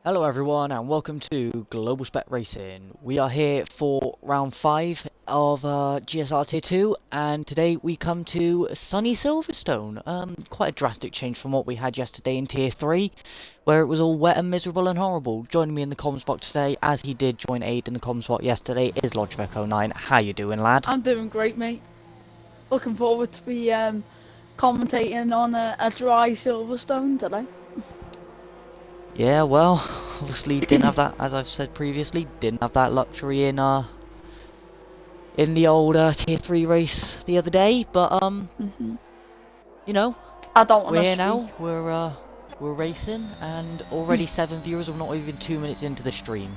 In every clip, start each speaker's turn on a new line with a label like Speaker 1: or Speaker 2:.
Speaker 1: Hello everyone and welcome to Global Spec Racing. We are here for round 5 of GSR Tier 2 and today we come to sunny Silverstone. Quite a drastic change from what we had yesterday in Tier 3 where it was all wet and miserable and horrible. Joining me in the comms box today, as he did join Aid in the comms box yesterday, is Logivec09. How you doing, lad?
Speaker 2: I'm doing great, mate. Looking forward to be commentating on a dry Silverstone today.
Speaker 1: Yeah, well, obviously didn't have that, as I've said previously, didn't have that luxury in the old Tier 3 race the other day, but you know,
Speaker 2: I don't want
Speaker 1: we're
Speaker 2: to
Speaker 1: here
Speaker 2: speak.
Speaker 1: now, we're racing, and already 7 viewers, we're not even 2 minutes into the stream.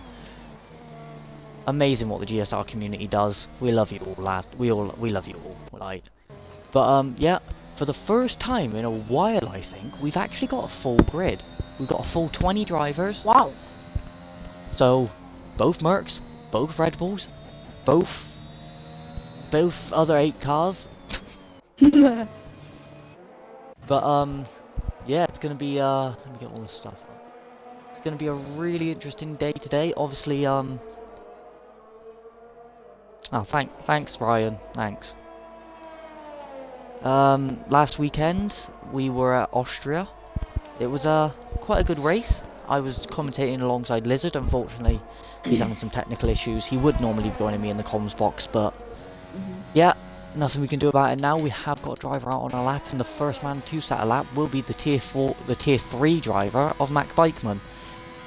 Speaker 1: Amazing what the GSR community does. We love you all, lad. We love you all, like. But yeah, for the first time in a while, I think, we've actually got a full grid. We've got a full 20 drivers.
Speaker 2: Wow.
Speaker 1: So, both Mercs, both Red Bulls, both other 8 cars. But yeah, it's gonna be let me get all this stuff up. It's gonna be a really interesting day today. Obviously, oh, thanks Ryan, thanks. Last weekend we were at Austria. It was quite a good race. I was commentating alongside Lizard. Unfortunately, he's having some technical issues. He would normally be joining me in the comms box, but yeah, nothing we can do about it now. We have got a driver out on a lap, and the first man to set a lap will be the Tier 3 driver of Mac Bikeman.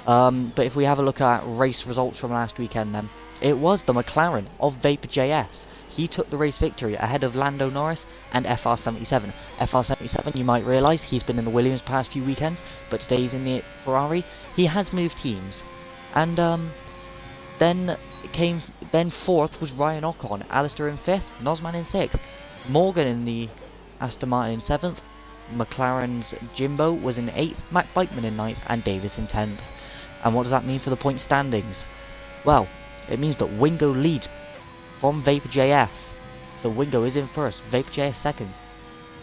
Speaker 1: But if we have a look at race results from last weekend, then it was the McLaren of Vapor.js. He took the race victory ahead of Lando Norris and FR77. FR77, you might realise, he's been in the Williams past few weekends, but today he's in the Ferrari. He has moved teams. And then fourth was Ryan Ocon, Alistair in 5th, Nosman in 6th, Morgan in the Aston Martin in 7th, McLaren's Jimbo was in 8th, Mac Bikeman in 9th, and Davis in 10th. And what does that mean for the point standings? Well, it means that Wingo leads from Vapor.js. So Wingo is in 1st, Vapor.js 2nd,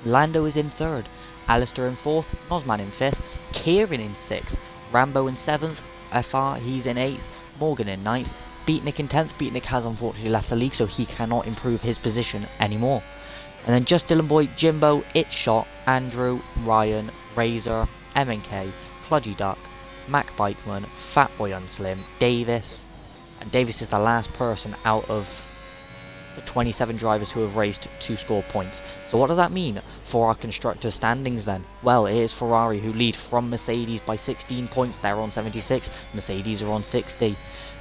Speaker 1: Lando is in 3rd, Alistair in 4th, Nosman in 5th, Kieran in 6th, Rambo in 7th, FR he's in 8th, Morgan in 9th, Beatnik in 10th. Beatnik has unfortunately left the league, so he cannot improve his position anymore. And then just Dylan Boy, Jimbo, It's Shot, Andrew, Ryan, Razor, MNK, Kludgy Duck, Mac Bikeman, Fatboy Unslim, Davis, and Davis is the last person out of the 27 drivers who have raced to score points. So what does that mean for our constructors standings then? Well, it is Ferrari who lead from Mercedes by 16 points, they're on 76, Mercedes are on 60.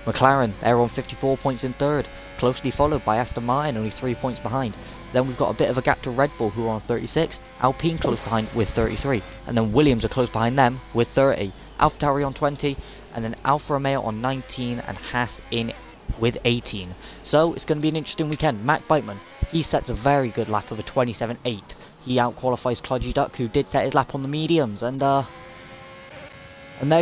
Speaker 1: McLaren, they're on 54 points in 3rd, closely followed by Aston Martin, only 3 points behind. Then we've got a bit of a gap to Red Bull, who are on 36, Alpine close behind with 33, and then Williams are close behind them with 30, AlphaTauri on 20, and then Alfa Romeo on 19, and Haas in with 18. So it's going to be an interesting weekend. Mac Bikeman, he sets a very good lap of a 27.8. He outqualifies Kludgy Duck, who did set his lap on the mediums, and there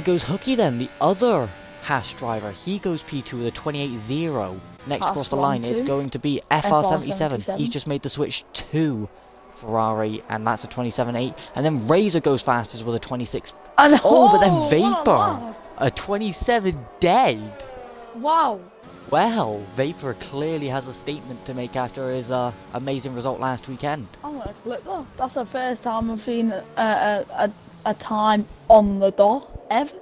Speaker 1: goes Hooky then, the other Haas driver. He goes P2 with a 28.0. Next across the line is going to be FR77. He's just made the switch to Ferrari, and that's a 27.8. And then Razor goes fastest with a 26. Oh, but then Vapor, a 27 dead.
Speaker 2: Wow.
Speaker 1: Well, Vapor clearly has a statement to make after his amazing result last weekend.
Speaker 2: I'm gonna click that. That's the first time I've seen a time on the dot ever.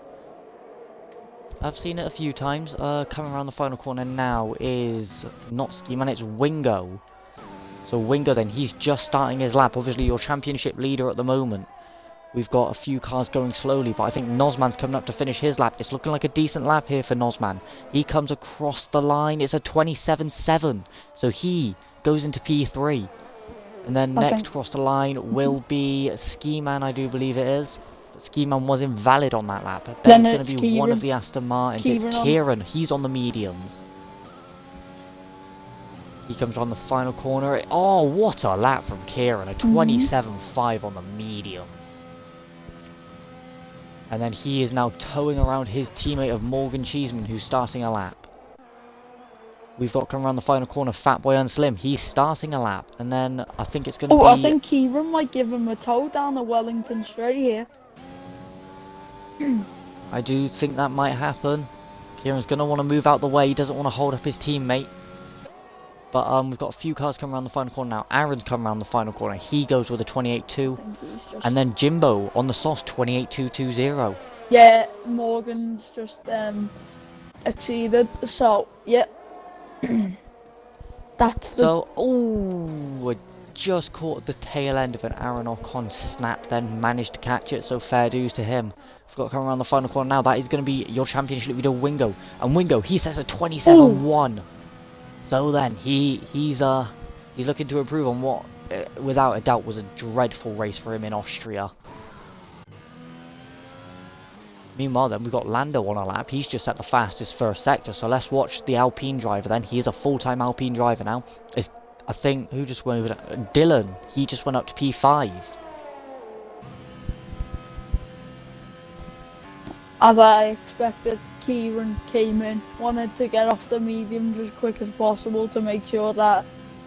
Speaker 1: I've seen it a few times. Coming around the final corner now is not Ski Man, it's Wingo. So Wingo then, he's just starting his lap. Obviously your championship leader at the moment. We've got a few cars going slowly, but I think Nosman's coming up to finish his lap. It's looking like a decent lap here for Nosman. He comes across the line. It's a 27.7. So he goes into P3. And then next across the line will be Ski Man, I do believe it is. But Ski Man was invalid on that lap. Then it's going to be Kieran. One of the Aston Martins. It's Kieran. He's on the mediums. He comes on the final corner. Oh, what a lap from Kieran. A 27.5 on the mediums. And then he is now towing around his teammate of Morgan Cheeseman, who's starting a lap. We've got coming around the final corner, Fatboy Unslim. He's starting a lap. And then I think it's going to be...
Speaker 2: I think Kieran might give him a tow down the Wellington straight here.
Speaker 1: I do think that might happen. Kieran's going to want to move out the way. He doesn't want to hold up his teammate. But we've got a few cars coming around the final corner now. Aaron's coming around the final corner. He goes with a 28.2. And then Jimbo on the sauce, 28.220.
Speaker 2: Yeah, Morgan's just exceeded. So, yeah. That's the...
Speaker 1: So, oh, we just caught the tail end of an Aaron Ocon snap, then managed to catch it, so fair dues to him. We've got to come around the final corner now. That is going to be your championship leader, Wingo. And Wingo, he says a 27.1. So then, he's looking to improve on what, without a doubt, was a dreadful race for him in Austria. Meanwhile then, we've got Lando on a lap. He's just at the fastest first sector, so let's watch the Alpine driver then. He is a full-time Alpine driver now. It's, I think, who just went over that? Dylan. He just went up to P5.
Speaker 2: As I expected, Kieran came in, wanted to get off the mediums as quick as possible to make sure that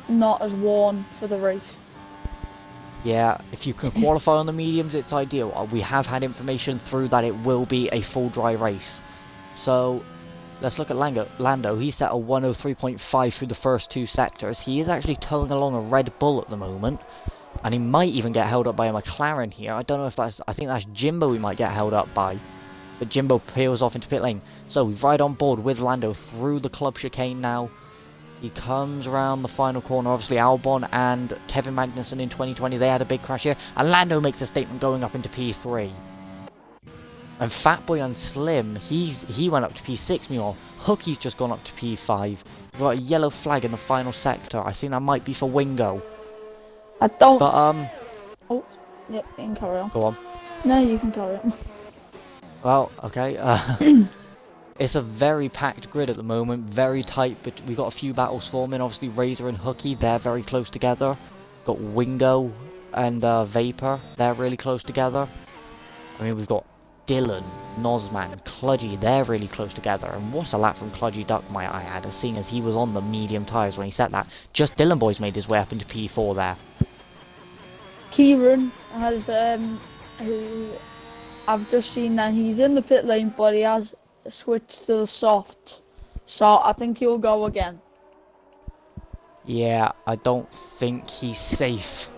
Speaker 2: not as worn for the race.
Speaker 1: Yeah, if you can qualify on the mediums, it's ideal. We have had information through that it will be a full dry race. So, let's look at Lando. He set a 103.5 through the first two sectors. He is actually towing along a Red Bull at the moment. And he might even get held up by a McLaren here. I don't know if that's... I think that's Jimbo he might get held up by. But Jimbo peels off into pit lane. So, we've right on board with Lando through the club chicane now. He comes around the final corner. Obviously, Albon and Kevin Magnussen in 2020, they had a big crash here. And Lando makes a statement going up into P3. And Fatboy and Slim, he went up to P6 meanwhile. Hookie's just gone up to P5. We've got a yellow flag in the final sector. I think that might be for Wingo.
Speaker 2: I don't...
Speaker 1: But,
Speaker 2: Oh, yeah, you can carry on.
Speaker 1: Go on.
Speaker 2: No, you can carry on.
Speaker 1: Well, okay. It's a very packed grid at the moment, very tight, but we've got a few battles forming. Obviously, Razor and Hookie, they're very close together. Got Wingo and Vapor, they're really close together. I mean, we've got Dylan, Nozman, Kludgy, they're really close together. And what's a lap from Kludgy Duck, might I add, seeing as he was on the medium tyres when he set that. Just Dylan Boy's made his way up into P4 there.
Speaker 2: Kieran has, who I've just seen that he's in the pit lane, but he has switched to the soft, so I think he'll go again.
Speaker 1: Yeah, I don't think he's safe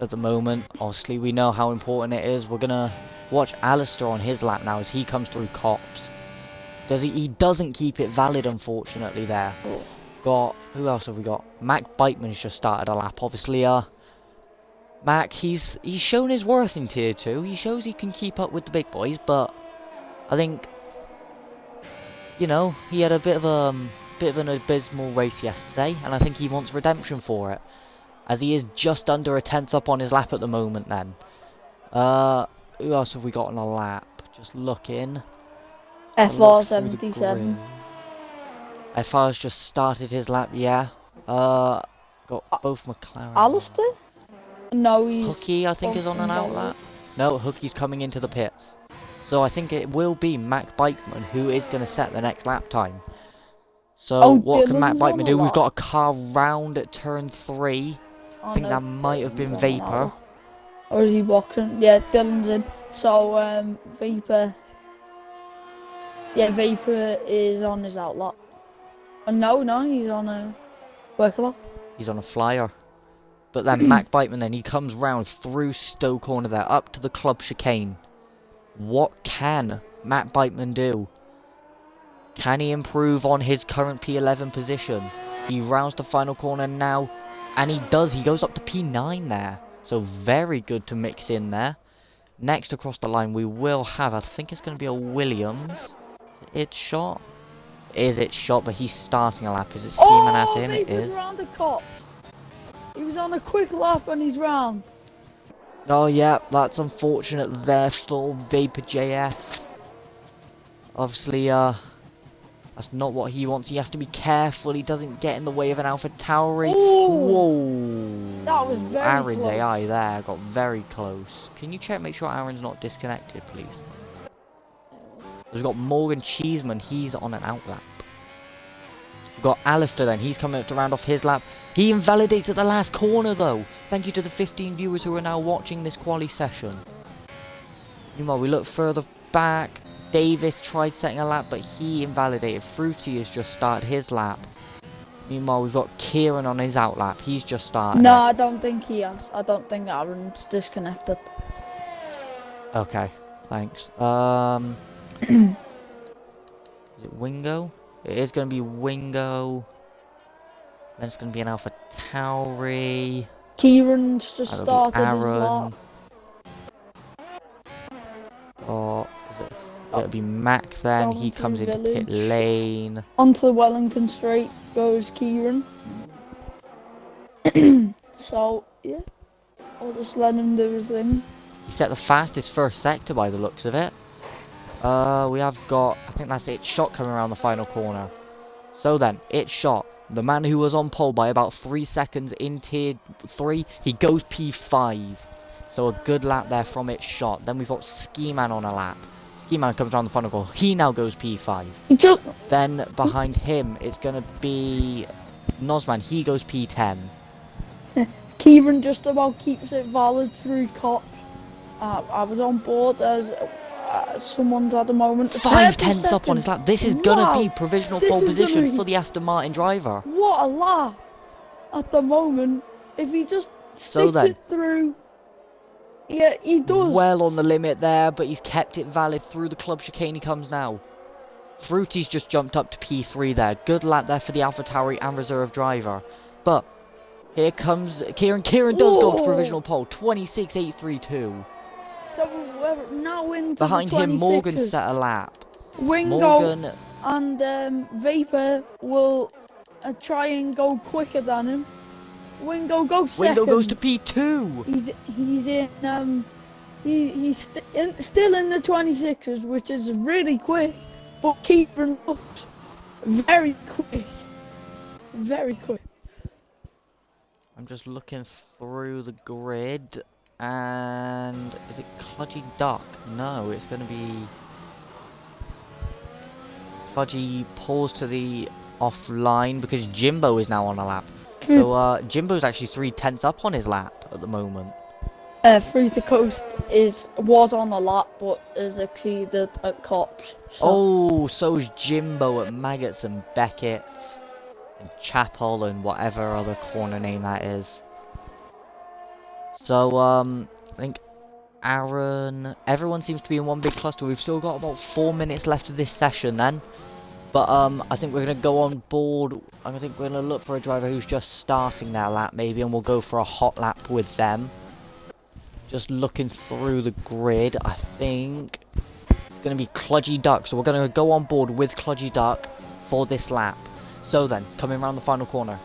Speaker 1: at the moment. Obviously, we know how important it is. We're gonna watch Alistair on his lap now as he comes through cops. He doesn't keep it valid, unfortunately, there.
Speaker 2: Oh.
Speaker 1: Got, who else have we got? Mac Biteman's just started a lap. Obviously, Mac, he's shown his worth in Tier 2. He shows he can keep up with the big boys, but I think, you know, he had a bit of an abysmal race yesterday, and I think he wants redemption for it, as he is just under a 10th up on his lap at the moment then. Who else have we got on a lap? Just looking.
Speaker 2: FR77.
Speaker 1: FR's just started his lap, yeah. Got both McLaren.
Speaker 2: Alistair? No, he's...
Speaker 1: Hookie, I think, is on an outlap. No, Hookie's coming into the pits. So I think it will be Mac Bikeman who is going to set the next lap time. So what can Mac Bikeman do? We've got a car round at turn 3. I think that might have been Vapor.
Speaker 2: Or is he boxing? Yeah, Dylan's in. So Vapor... Yeah, Vapor is on his outlet. No, he's on a worker.
Speaker 1: He's on a flyer. But then Mac Biteman then, he comes round through Stowe Corner there, up to the club chicane. What can Matt Biteman do? Can he improve on his current P11 position? He rounds the final corner now, and he does. He goes up to P9 there. So very good to mix in there. Next across the line we will have, I think it's going to be a Williams. It's shot. Is it shot? But he's starting a lap. Is it steaming at him? It is.
Speaker 2: Round the cop. He was on a quick lap and he's round.
Speaker 1: Oh yeah, that's unfortunate there for Vapor JS. Obviously, that's not what he wants. He has to be careful. He doesn't get in the way of an Alpha Tauri. Whoa!
Speaker 2: That was very
Speaker 1: Aaron's
Speaker 2: close.
Speaker 1: AI there got very close. Can you check, make sure Aaron's not disconnected, please? We've got Morgan Cheeseman. He's on an outlap. We've got Alistair then. He's coming up to round off his lap. He invalidates at the last corner though. Thank you to the 15 viewers who are now watching this quali session. Meanwhile, we look further back. Davis tried setting a lap, but he invalidated. Fruity has just started his lap. Meanwhile, we've got Kieran on his out lap. He's just started.
Speaker 2: No, I don't think he has. I don't think Aaron's disconnected.
Speaker 1: Okay, thanks. Is it Wingo? It is going to be Wingo. Then it's going to be an Alpha Tauri.
Speaker 2: Kieran's just
Speaker 1: That'll be
Speaker 2: started his lap.
Speaker 1: Aaron. Or it'll be Mac then.
Speaker 2: Going
Speaker 1: He
Speaker 2: through
Speaker 1: comes into pit
Speaker 2: Village.
Speaker 1: lane.
Speaker 2: Onto the Wellington Straight goes Kieran. So, yeah. I'll just let him do his thing.
Speaker 1: He set the fastest first sector by the looks of it. We have got, I think that's it, Shot coming around the final corner. So then, it's Shot. The man who was on pole by about 3 seconds in tier 3, he goes P5. So a good lap there from It's Shot. Then we've got Ski Man on a lap. Ski Man comes around the final corner. He now goes P5. Then behind him, it's going to be Nozman. He goes P10.
Speaker 2: Kieran just about keeps it valid through cops. I was on board as someone's had a moment.
Speaker 1: 5 tenths up on his lap. This is going to be provisional
Speaker 2: This
Speaker 1: pole
Speaker 2: is gonna
Speaker 1: position
Speaker 2: be-
Speaker 1: for the Aston Martin driver.
Speaker 2: What a lap! At the moment, if he just
Speaker 1: So
Speaker 2: sticks
Speaker 1: then-
Speaker 2: it through, yeah, he does.
Speaker 1: Well on the limit there, but he's kept it valid through the club chicane. He comes now. Fruity's just jumped up to P3 there. Good lap there for the AlphaTauri and reserve driver. But here comes Kieran. Kieran does go to provisional pole. 26.832.
Speaker 2: So we're now into
Speaker 1: Behind
Speaker 2: the
Speaker 1: him,
Speaker 2: 26ers.
Speaker 1: Morgan set a lap.
Speaker 2: Wingo
Speaker 1: Morgan,
Speaker 2: and Vapor will try and go quicker than him. Wingo goes second.
Speaker 1: Wingo goes to P2.
Speaker 2: He's in still in the 26ers, which is really quick, but Kieran looks very quick. Very quick.
Speaker 1: I'm just looking through the grid, and is it Kludgy Duck? No, it's going to be Kludgy pulls to the offline because Jimbo is now on a lap. So Jimbo's actually 3 tenths up on his lap at the moment.
Speaker 2: Free to Coast was on a lap, but is exceeded at cops. So.
Speaker 1: Oh, so's Jimbo at Maggots and Beckett's and Chapel and whatever other corner name that is. So I think Aaron, everyone seems to be in one big cluster. We've still got about 4 minutes left of this session then. But I think we're going to go on board. I think we're going to look for a driver who's just starting their lap maybe, and we'll go for a hot lap with them. Just looking through the grid, I think it's going to be Kludgy Duck. So we're going to go on board with Kludgy Duck for this lap. So then, coming around the final corner,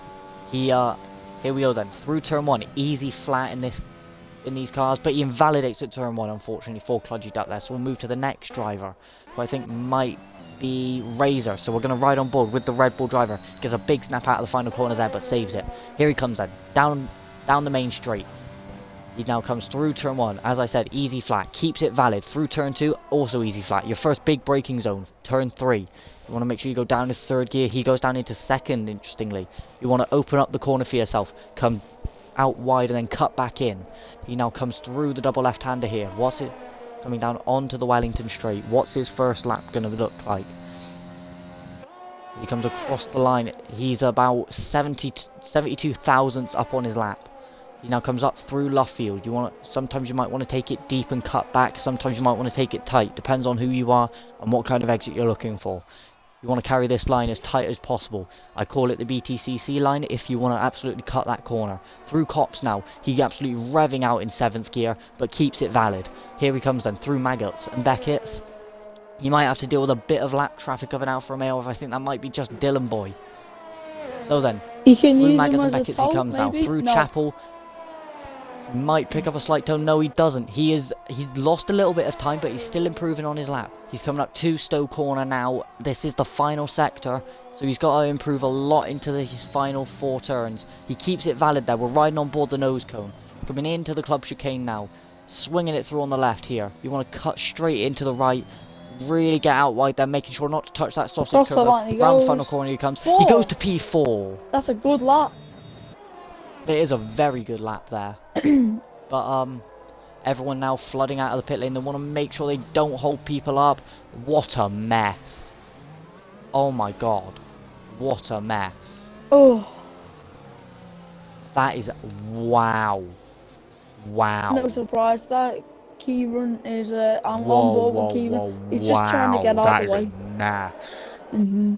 Speaker 1: here we go then. Through turn 1, easy flat in these cars, but he invalidates at turn 1 unfortunately for Kludgy Duck there. So we'll move to the next driver, who I think might be Razor. So we're going to ride on board with the Red Bull driver. Gets a big snap out of the final corner there, but saves it. Here he comes then, down the main straight. He now comes through turn 1, as I said, easy flat, keeps it valid. Through turn 2, also easy flat. Your first big braking zone, turn 3. You want to make sure you go down to 3rd gear. He goes down into 2nd, interestingly. You want to open up the corner for yourself, come out wide and then cut back in. He now comes through the double left-hander here. What's it coming down onto the Wellington Straight? What's his first lap going to look like? He comes across the line. He's about 72 thousandths up on his lap. He now comes up through Luffield. Sometimes you might want to take it deep and cut back. Sometimes you might want to take it tight. Depends on who you are and what kind of exit you're looking for. You want to carry this line as tight as possible. I call it the BTCC line if you want to absolutely cut that corner. Through Cops now. He absolutely revving out in 7th gear, but keeps it valid. Here he comes then through Maggots and Beckett's. You might have to deal with a bit of lap traffic of an Alfa Romeo. I think that might be just Dylan Boy. So then,
Speaker 2: He can
Speaker 1: through
Speaker 2: use
Speaker 1: Maggots
Speaker 2: him
Speaker 1: and
Speaker 2: as a
Speaker 1: Beckett's
Speaker 2: toll,
Speaker 1: he comes now.
Speaker 2: maybe?
Speaker 1: Through
Speaker 2: No.
Speaker 1: Chapel. Might pick up a slight tone. No, he doesn't. He's lost a little bit of time, but he's still improving on his lap. He's coming up to Stowe corner now. This is the final sector, so he's got to improve a lot into his final 4 turns. He keeps it valid there. We're riding on board the nose cone. Coming into the club chicane now. Swinging it through on the left here. You want to cut straight into the right. Really get out wide there, making sure not to touch that sausage
Speaker 2: Across the
Speaker 1: turbo.
Speaker 2: line he
Speaker 1: Round the
Speaker 2: goes.
Speaker 1: final corner he comes.
Speaker 2: 4.
Speaker 1: He goes to P4.
Speaker 2: That's a good lap.
Speaker 1: It is a very good lap there. But Everyone now flooding out of the pit lane. They want to make sure they don't hold people up. What a mess. Oh my god. What a mess.
Speaker 2: Oh.
Speaker 1: That is... Wow. Wow.
Speaker 2: No surprise that Kieran is I'm
Speaker 1: Whoa,
Speaker 2: on board
Speaker 1: whoa,
Speaker 2: with Kieran.
Speaker 1: whoa,
Speaker 2: He's just trying to get
Speaker 1: wow.
Speaker 2: out of the
Speaker 1: That
Speaker 2: way.
Speaker 1: is a mess.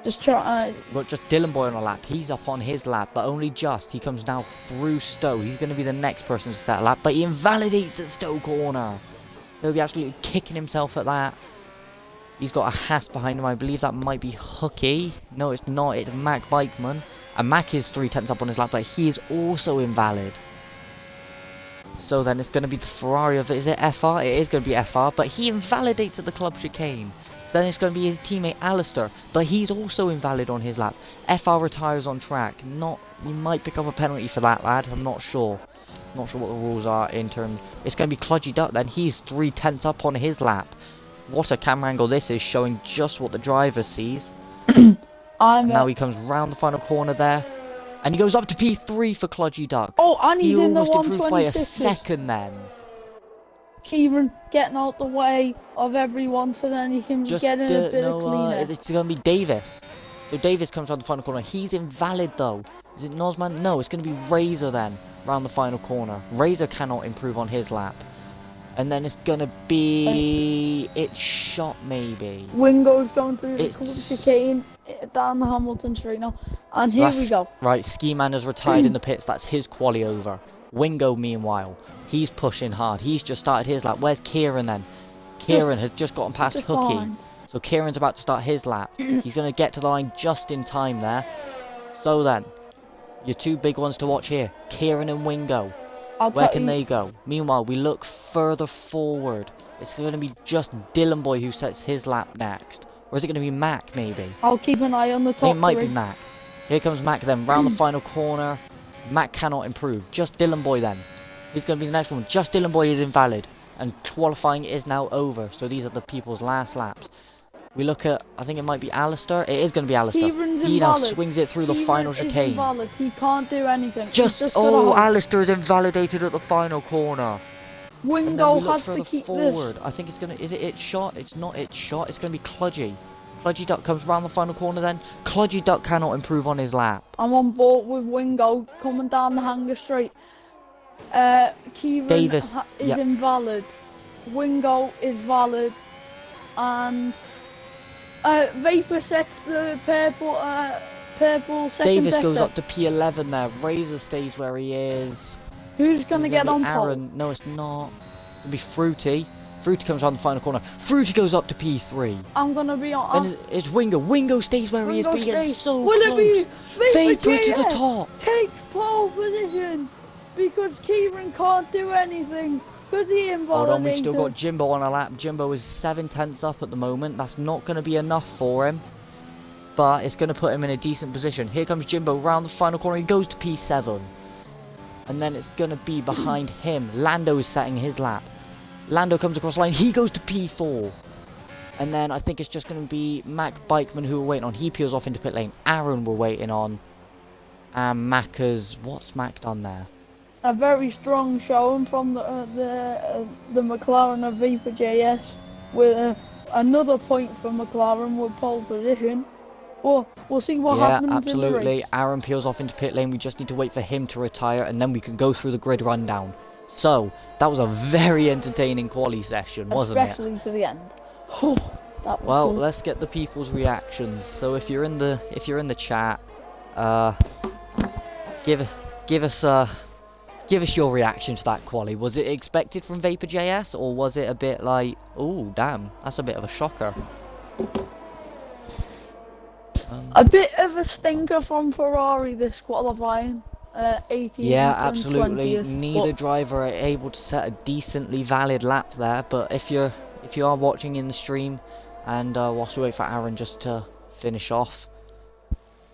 Speaker 2: Just trying.
Speaker 1: But just Dylan Boy on a lap. He's up on his lap, but only just. He comes now through Stowe. He's going to be the next person to set a lap, but he invalidates the Stowe corner. He'll be absolutely kicking himself at that. He's got a Haas behind him. I believe that might be Hooky. No, it's not. It's Mac Bikeman. And Mac is 3/10 up on his lap, but he is also invalid. So then it's going to be the Ferrari of, is it FR? It is going to be FR, but he invalidates at the club chicane. Then it's going to be his teammate Alistair, but he's also invalid on his lap. FR retires on track. He might pick up a penalty for that, lad. I'm not sure. Not sure what the rules are in terms. It's going to be Cludgy Duck then. He's 3/10 up on his lap. What a camera angle this is, showing just what the driver sees. Now he comes round the final corner there. And he goes up to P3 for Cludgy Duck.
Speaker 2: Oh, and he's in the
Speaker 1: almost improved by a
Speaker 2: 126.
Speaker 1: second then.
Speaker 2: Kieran getting out the way of everyone so then he can get in a bit of cleaner.
Speaker 1: It's going to be Davis. So Davis comes round the final corner. He's invalid though. Is it Nosman? No, it's going to be Razor then, round the final corner. Razor cannot improve on his lap. And then it's going to be... It's Shot maybe.
Speaker 2: Wingo's going through the chicane down the Hamilton Street now. And here we go.
Speaker 1: Right, Ski Man has retired in the pits. That's his quali over. Wingo, meanwhile, he's pushing hard. He's just started his lap. Where's Kieran then? Kieran has just gotten past Hooky.
Speaker 2: Fine.
Speaker 1: So Kieran's about to start his lap. He's going to get to the line just in time there. So then, your two big ones to watch here. Kieran and Wingo. Where can they go? Meanwhile, we look further forward. It's going to be just Dylan Boy who sets his lap next. Or is it going to be Mac, maybe?
Speaker 2: I'll keep an eye on the top.
Speaker 1: It might be Mac. Here comes Mac then, round the final corner. Mac cannot improve. Just Dylan Boy then. He's going to be the next one. Just Dylan Boy is invalid. And qualifying is now over. So these are the people's last laps. We look at, I think it might be Alistair. It is going to be Alistair. He now swings it through the final chicane.
Speaker 2: Invalid. He can't do anything.
Speaker 1: Oh, Alistair is invalidated at the final corner.
Speaker 2: Wingo has to keep
Speaker 1: forward.
Speaker 2: this.
Speaker 1: I think it's going to, is it Shot? It's not It's Shot. It's going to be Cludgy. Cludgy Duck comes round the final corner then. Cludgy Duck cannot improve on his lap.
Speaker 2: I'm on board with Wingo coming down the hanger straight. Kieran
Speaker 1: Davis
Speaker 2: is invalid. Wingo is valid. And Vapor sets the purple second
Speaker 1: Davis
Speaker 2: sector.
Speaker 1: goes up to P11 there. Razor stays where he is.
Speaker 2: Who's going to get on
Speaker 1: Aaron.
Speaker 2: pole?
Speaker 1: No, it's not. It'll be Fruity. Fruity comes around the final corner. Fruity goes up to P3.
Speaker 2: I'm going to be on...
Speaker 1: Then it's Wingo. Wingo stays where he is, but he gets so
Speaker 2: Will
Speaker 1: close.
Speaker 2: It be
Speaker 1: Vapor to the top.
Speaker 2: Takes pole position because Kieran can't do anything because he invalidated.
Speaker 1: Hold on, we've still got Jimbo on a lap. Jimbo is 7/10 up at the moment. That's not going to be enough for him, but it's going to put him in a decent position. Here comes Jimbo round the final corner. He goes to P7. And then it's going to be behind him. Lando is setting his lap. Lando comes across the line. He goes to P4. And then I think it's just going to be Mac Bikeman who we're waiting on. He peels off into pit lane. Aaron we're waiting on. And Macca's... What's Mac done there?
Speaker 2: A very strong showing from the McLaren of Vapor JS with another point for McLaren with pole position. Well, we'll see what happens
Speaker 1: absolutely.
Speaker 2: in the race.
Speaker 1: Aaron peels off into pit lane. We just need to wait for him to retire and then we can go through the grid rundown. So, that was a very entertaining quali session, wasn't it?
Speaker 2: Especially to the end. Oh, that was
Speaker 1: well,
Speaker 2: cool.
Speaker 1: let's get the people's reactions. So if you're in the chat, give us your reaction to that quali. Was it expected from Vapor JS, or was it a bit like, oh damn, that's a bit of a shocker?
Speaker 2: A bit of a stinker from Ferrari this qualifying. 18th
Speaker 1: yeah,
Speaker 2: and
Speaker 1: absolutely.
Speaker 2: 20th,
Speaker 1: Neither driver are able to set a decently valid lap there. But if you are watching in the stream, and whilst we wait for Aaron just to finish off,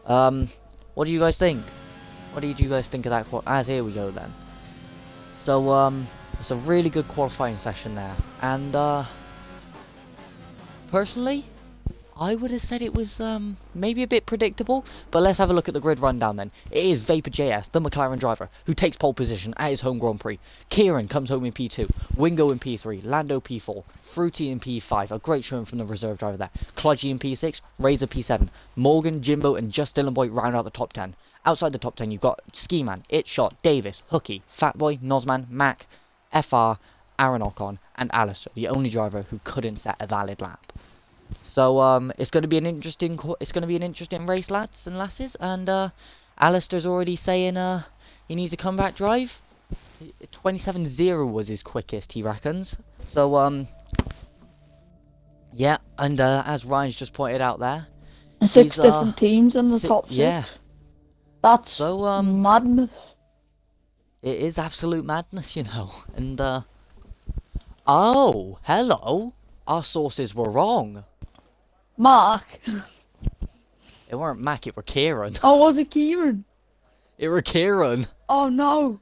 Speaker 1: what do you guys think? What did you guys think of that? Here we go then. So it's a really good qualifying session there, and personally, I would have said it was maybe a bit predictable, but let's have a look at the grid rundown then. It is Vapor JS, the McLaren driver, who takes pole position at his home Grand Prix. Kieran comes home in P2, Wingo in P3, Lando P4, Fruity in P5, a great showing from the reserve driver there. Kludgy in P6, Razor P7, Morgan, Jimbo and Just Dylan Boy round out the top 10. Outside the top 10 you've got Ski Man, It Shot, Davis, Hooky, Fatboy, Nozman, Mac, FR, Aaron Ocon and Alistair, the only driver who couldn't set a valid lap. So it's going to be an interesting race, lads and lasses. And Alistair's already saying he needs a comeback drive. 27.0 was his quickest, he reckons. So yeah, and as Ryan's just pointed out there,
Speaker 2: six different teams in the top six.
Speaker 1: Yeah,
Speaker 2: that's so madness.
Speaker 1: It is absolute madness, you know. And oh, hello, our sources were wrong.
Speaker 2: Mark.
Speaker 1: It weren't Mac, it were Kieran.
Speaker 2: Oh, was it Kieran?
Speaker 1: It were Kieran.
Speaker 2: Oh no.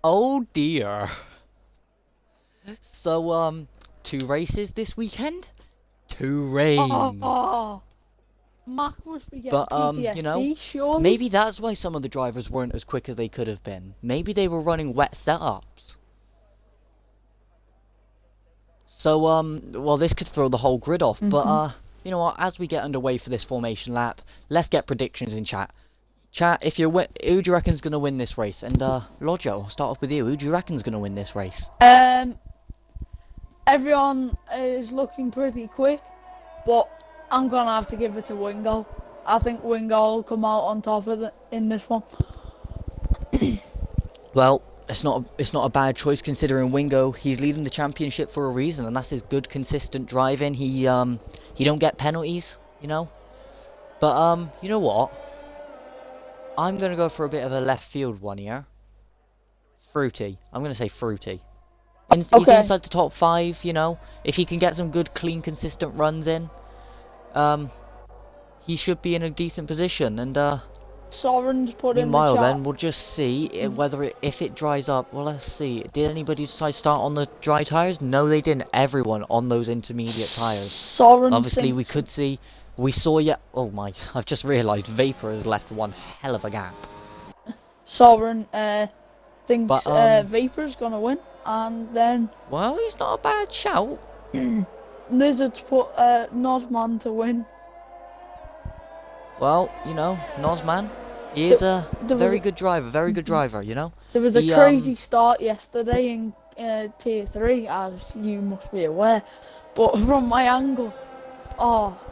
Speaker 1: Oh dear. So 2 races this weekend. 2 rains.
Speaker 2: Oh. Mac must be getting PTSD,
Speaker 1: you know,
Speaker 2: surely?
Speaker 1: maybe that's why some of the drivers weren't as quick as they could have been. Maybe they were running wet setups. So, well, this could throw the whole grid off, but, you know what, as we get underway for this formation lap, let's get predictions in chat. Chat, if you're who do you reckon's going to win this race? And, Lojo, I'll start off with you. Who do you reckon's going to win this race?
Speaker 2: Everyone is looking pretty quick, but I'm going to have to give it to Wingo. I think Wingo will come out on top of in this one.
Speaker 1: Well, it's not a bad choice considering Wingo, he's leading the championship for a reason, and that's his good consistent driving. He don't get penalties, you know. But you know what? I'm gonna go for a bit of a left field one here. Fruity. I'm gonna say Fruity. He's inside the top 5, you know. If he can get some good, clean, consistent runs in, he should be in a decent position. And
Speaker 2: Soren's put in the
Speaker 1: meanwhile,
Speaker 2: chat.
Speaker 1: then we'll just see whether if it dries up. Well, let's see. Did anybody decide to start on the dry tires? No, they didn't. Everyone on those intermediate tires.
Speaker 2: Soren.
Speaker 1: Obviously, we could see. We saw yet. Oh my! I've just realised Vapor has left one hell of a gap.
Speaker 2: Soren thinks Vapor's gonna win, and then.
Speaker 1: Well, he's not a bad shout.
Speaker 2: Lizard's put Nozman to win.
Speaker 1: Well, you know, Nozman, he is a very good driver, you know.
Speaker 2: There was a crazy start yesterday in Tier 3, as you must be aware. But from my angle,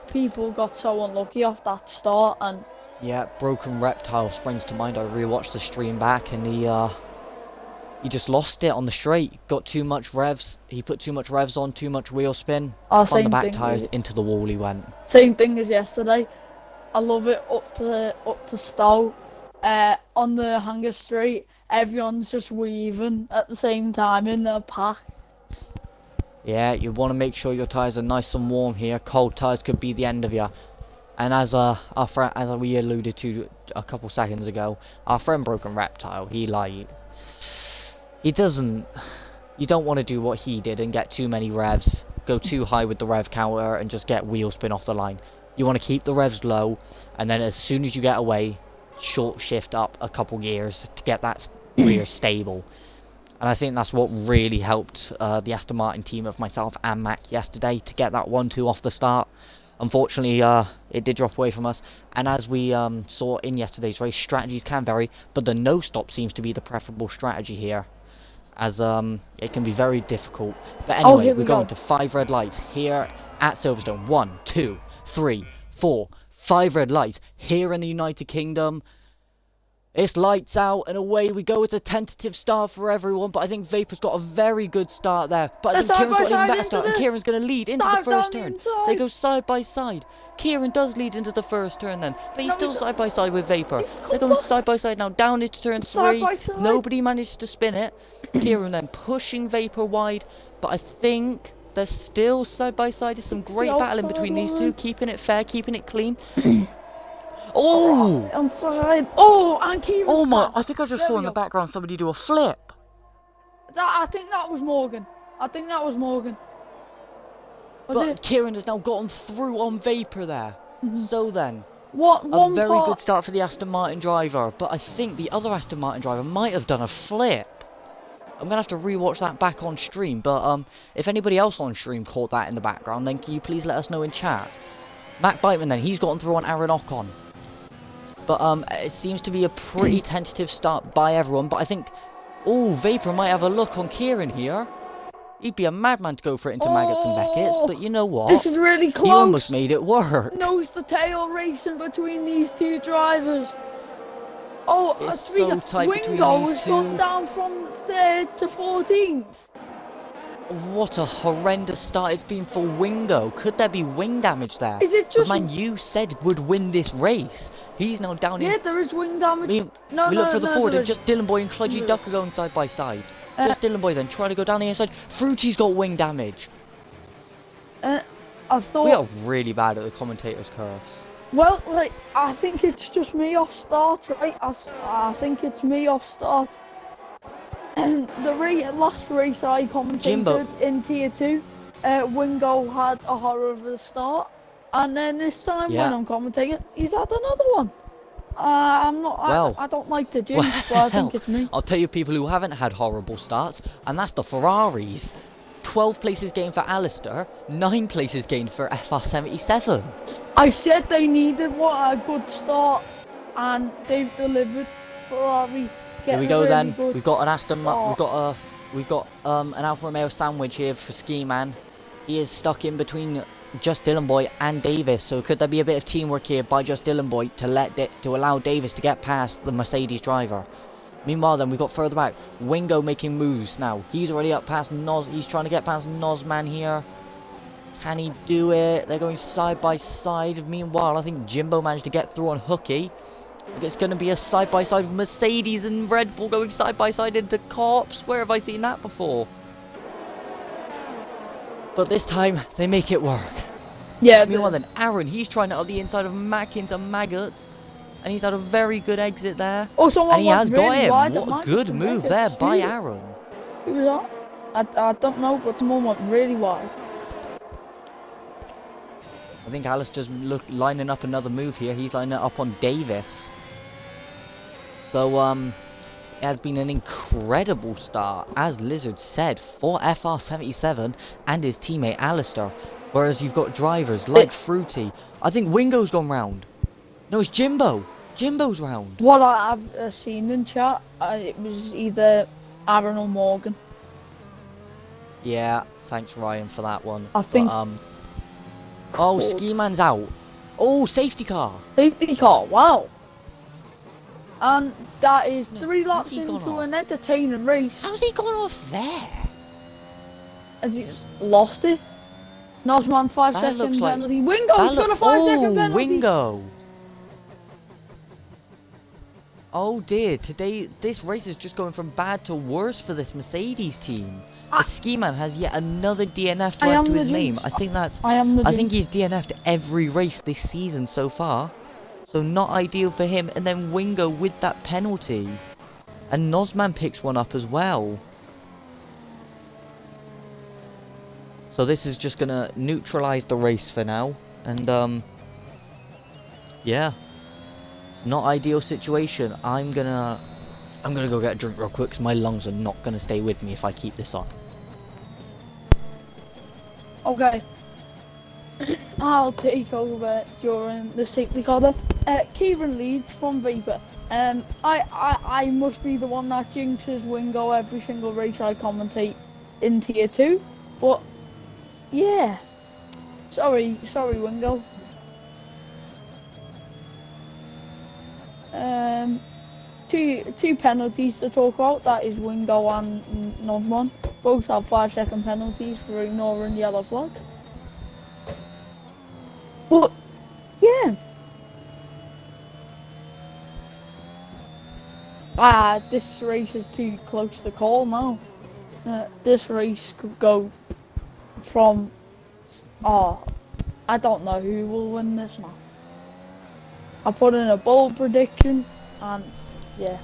Speaker 2: people got so unlucky off that start. And
Speaker 1: yeah, Broken Reptile springs to mind. I rewatched the stream back and he just lost it on the straight. Got too much revs. He put too much revs on, too much wheel spin. On the back tires, into the wall he went.
Speaker 2: Same thing as yesterday. I love it up to Stowe. On the Hanger Straight, everyone's just weaving at the same time in their pack.
Speaker 1: Yeah, you want to make sure your tyres are nice and warm here. Cold tyres could be the end of you. And as we alluded to a couple seconds ago, our friend Broken Reptile, he doesn't. You don't want to do what he did and get too many revs, go too high with the rev counter, and just get wheel spin off the line. You want to keep the revs low, and then as soon as you get away, short shift up a couple gears to get that rear stable. And I think that's what really helped the Aston Martin team of myself and Mac yesterday to get that 1-2 off the start. Unfortunately, it did drop away from us. And as we saw in yesterday's race, strategies can vary, but the no stop seems to be the preferable strategy here, as it can be very difficult. But anyway, we're going to 5 red lights here at Silverstone. 1, 2, 3, 4, 5 red lights here in the United Kingdom. It's lights out and away we go. It's a tentative start for everyone, but I think Vapor's got a very good start there. But I think Kieran's got an even better start, and Kieran's going to lead into the first turn. They go side by side. Kieran does lead into the first turn then, but he's still side by side with Vapor. They're going side by side now, down into turn 3. Nobody managed to spin it. Kieran then pushing Vapor wide, but I think they're still side by side. There's some great battling between these two, keeping it fair, keeping it clean. Oh!
Speaker 2: Outside. Oh, and Kieran.
Speaker 1: Oh my! I think I just saw in the background somebody do a flip.
Speaker 2: I think that was Morgan. Was
Speaker 1: But
Speaker 2: it?
Speaker 1: Kieran has now gotten through on Vapor there. So then,
Speaker 2: What
Speaker 1: a
Speaker 2: one
Speaker 1: very
Speaker 2: part?
Speaker 1: good start for the Aston Martin driver. But I think the other Aston Martin driver might have done a flip. I'm going to have to rewatch that back on stream. But if anybody else on stream caught that in the background, then can you please let us know in chat. Matt Bateman then, he's gotten through on Aaron Ocon. But it seems to be a pretty tentative start by everyone. But I think, oh, Vapor might have a look on Kieran here. He'd be a madman to go for it into Maggots and Beckett's, but you know what?
Speaker 2: This is really close.
Speaker 1: He almost made it work.
Speaker 2: Nose to tail racing between these two drivers. Oh,
Speaker 1: It's so tight between
Speaker 2: Wingo
Speaker 1: these
Speaker 2: has
Speaker 1: two.
Speaker 2: gone down from 3rd to 14th.
Speaker 1: What a horrendous start it's been for Wingo. Could there be wing damage there?
Speaker 2: Is it just...
Speaker 1: The man you said would win this race. He's now down in...
Speaker 2: Yeah, there is wing damage.
Speaker 1: We look further forward and just Dylan Boy and Kludgy
Speaker 2: there
Speaker 1: Duck are going side by side. Just Dylan Boy then trying to go down the inside. Fruity's got wing damage.
Speaker 2: I thought...
Speaker 1: We are really bad at the commentators' curse.
Speaker 2: Well, like, I think it's just me off start, right? I think it's me off start. The last race I commentated in Tier 2, Wingo had a horror of a start. And then this time when I'm commentating, he's had another one. I'm not.
Speaker 1: Well,
Speaker 2: I don't like to jinx, but I think it's me.
Speaker 1: I'll tell you people who haven't had horrible starts, and that's the Ferraris. 12 places gained for Alistair, 9 places gained for FR77.
Speaker 2: I said they needed a good start, and they've delivered. Ferrari.
Speaker 1: Here we go
Speaker 2: really
Speaker 1: then.
Speaker 2: Good
Speaker 1: we've got an Aston.
Speaker 2: start.
Speaker 1: We've got an Alfa Romeo sandwich here for Ski Man. He is stuck in between just Dylan Boy and Davis. So could there be a bit of teamwork here by just Dylan Boy to allow Davis to get past the Mercedes driver? Meanwhile then, we've got further back Wingo making moves now. He's already up past Noz. He's trying to get past Nozman here. Can he do it? They're going side by side. Meanwhile, I think Jimbo managed to get through on Hooky. It's going to be a side by side of Mercedes and Red Bull going side by side into cops. Where have I seen that before? But this time they make it work.
Speaker 2: Yeah.
Speaker 1: Meanwhile then, Aaron, he's trying it up the inside of Mack into Maggots. And he's had a very good exit there.
Speaker 2: Oh, someone
Speaker 1: and he has got
Speaker 2: really
Speaker 1: him. What a good move there by Aaron.
Speaker 2: Who was that? I don't know, but someone went really wide.
Speaker 1: I think Alistair's lining up another move here. He's lining it up on Davis. So, it has been an incredible start, as Lizard said, for FR77 and his teammate Alistair. Whereas you've got drivers like Fruity. I think Wingo's gone round. No, it's Jimbo. Jimbo's round.
Speaker 2: What I've seen in chat, it was either Aaron or Morgan.
Speaker 1: Yeah, thanks Ryan for that one.
Speaker 2: I think...
Speaker 1: But, oh, Ski Man's out. Oh, safety car.
Speaker 2: Safety car, wow. And that is 3 laps into an entertaining race.
Speaker 1: How's he gone off there?
Speaker 2: Has he just lost it? Nozman 5-second penalty. Wingo's got a 5-second penalty.
Speaker 1: Wingo. Oh dear, today this race is just going from bad to worse for this Mercedes team. The Ski Man has yet another DNF to add to his name. I think that's... I think he's DNF'd every race this season so far. So not ideal for him. And then Wingo with that penalty. And Nozman picks one up as well. So this is just going to neutralise the race for now. And, yeah. It's not ideal situation. I'm gonna go get a drink real quick because my lungs are not going to stay with me if I keep this on.
Speaker 2: Okay. I'll take over during the safety car then. Kieran leads from Vapor. I must be the one that jinxes Wingo every single race I commentate in Tier 2. But, yeah. Sorry Wingo. Two penalties to talk about. That is Wingo and Nozman. Both have 5-second penalties for ignoring yellow flag. But yeah, this race is too close to call now. This race could go from I don't know who will win this now. I put in a bold prediction, and yeah.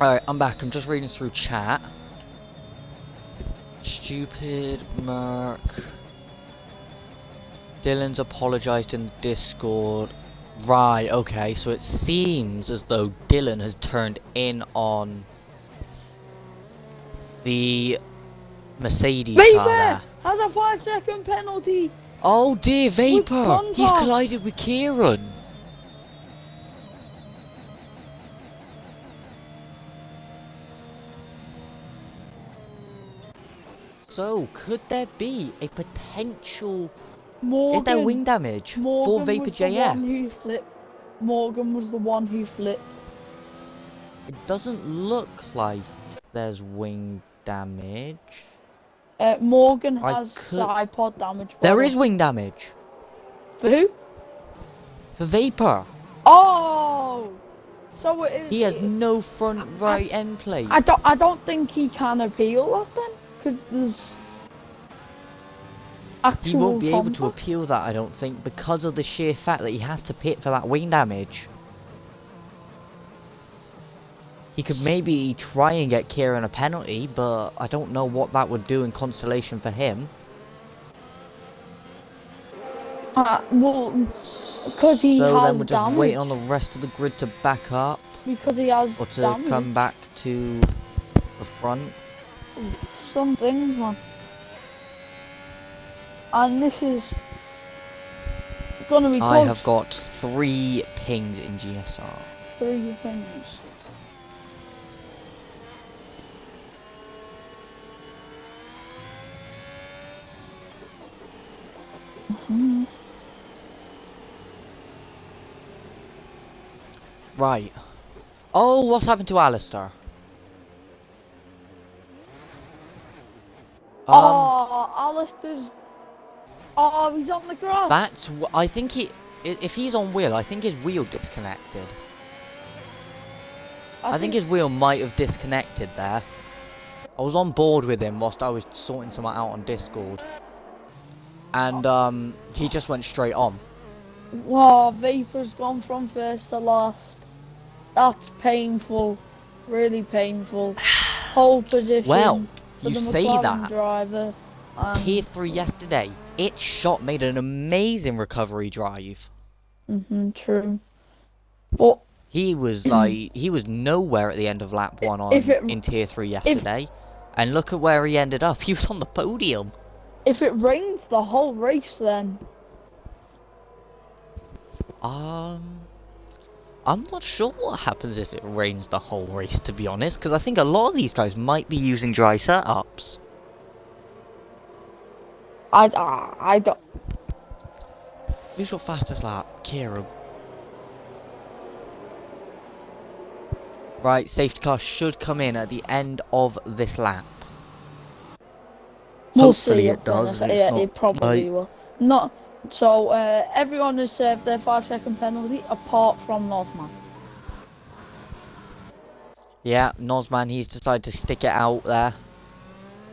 Speaker 1: Alright, I'm back. I'm just reading through chat. Stupid Merc. Dylan's apologised in Discord. Right, okay, so it seems as though Dylan has turned in on the Mercedes car
Speaker 2: Vapor
Speaker 1: there.
Speaker 2: has a 5-second penalty.
Speaker 1: Oh dear, Vapor! He's
Speaker 2: contact.
Speaker 1: collided with Kieran. So, could there be a potential... Is there wing damage for Vapor
Speaker 2: was the one
Speaker 1: JF?
Speaker 2: who flipped. Morgan was the one who flipped.
Speaker 1: It doesn't look like there's wing damage.
Speaker 2: Morgan
Speaker 1: I
Speaker 2: has
Speaker 1: could-
Speaker 2: side pod damage.
Speaker 1: There is wing damage
Speaker 2: For who?
Speaker 1: for Vapor.
Speaker 2: Oh! So it is.
Speaker 1: He has no front right end plate.
Speaker 2: I don't think he can appeal that then, because there's actual
Speaker 1: He won't be able to
Speaker 2: contact.
Speaker 1: appeal that, I don't think, because of the sheer fact that he has to pit for that wing damage. He could maybe try and get Kieran a penalty, but I don't know what that would do in consolation for him.
Speaker 2: Well, because he
Speaker 1: so
Speaker 2: has
Speaker 1: then we're just
Speaker 2: damage.
Speaker 1: waiting on the rest of the grid to back up,
Speaker 2: Because he has
Speaker 1: or to
Speaker 2: damage.
Speaker 1: come back to the front.
Speaker 2: Some things, man. And this is gonna be close.
Speaker 1: I have got 3 pings in GSR.
Speaker 2: 3 things.
Speaker 1: Right. Oh, what's happened to Alistair?
Speaker 2: Oh, Alistair's. Oh, he's on the grass.
Speaker 1: I think if he's on wheel, I think his wheel disconnected. I think his wheel might have disconnected there. I was on board with him whilst I was sorting something out on Discord. And he just went straight on.
Speaker 2: Wow, Vapor's gone from first to last. That's painful. Really painful. Whole position.
Speaker 1: Well,
Speaker 2: for
Speaker 1: you
Speaker 2: the
Speaker 1: say
Speaker 2: McLaren
Speaker 1: that.
Speaker 2: driver.
Speaker 1: Tier 3 yesterday. Its shot made an amazing recovery drive.
Speaker 2: True. But
Speaker 1: He was like, he was nowhere at the end of lap 1 in Tier 3 yesterday. And look at where he ended up. He was on the podium.
Speaker 2: if it rains the whole race, then
Speaker 1: I'm not sure what happens if it rains the whole race, to be honest, because I think a lot of these guys might be using dry setups.
Speaker 2: I don't.
Speaker 1: Who's got fastest lap? Kieran. Right, safety car should come in at the end of this lap.
Speaker 2: We'll
Speaker 1: Hopefully
Speaker 2: see.
Speaker 1: it does.
Speaker 2: Yeah,
Speaker 1: It's not,
Speaker 2: it probably
Speaker 1: like,
Speaker 2: will. Not so. Everyone has served their 5-second penalty, apart from Nosman.
Speaker 1: Yeah, Nosman, he's decided to stick it out there.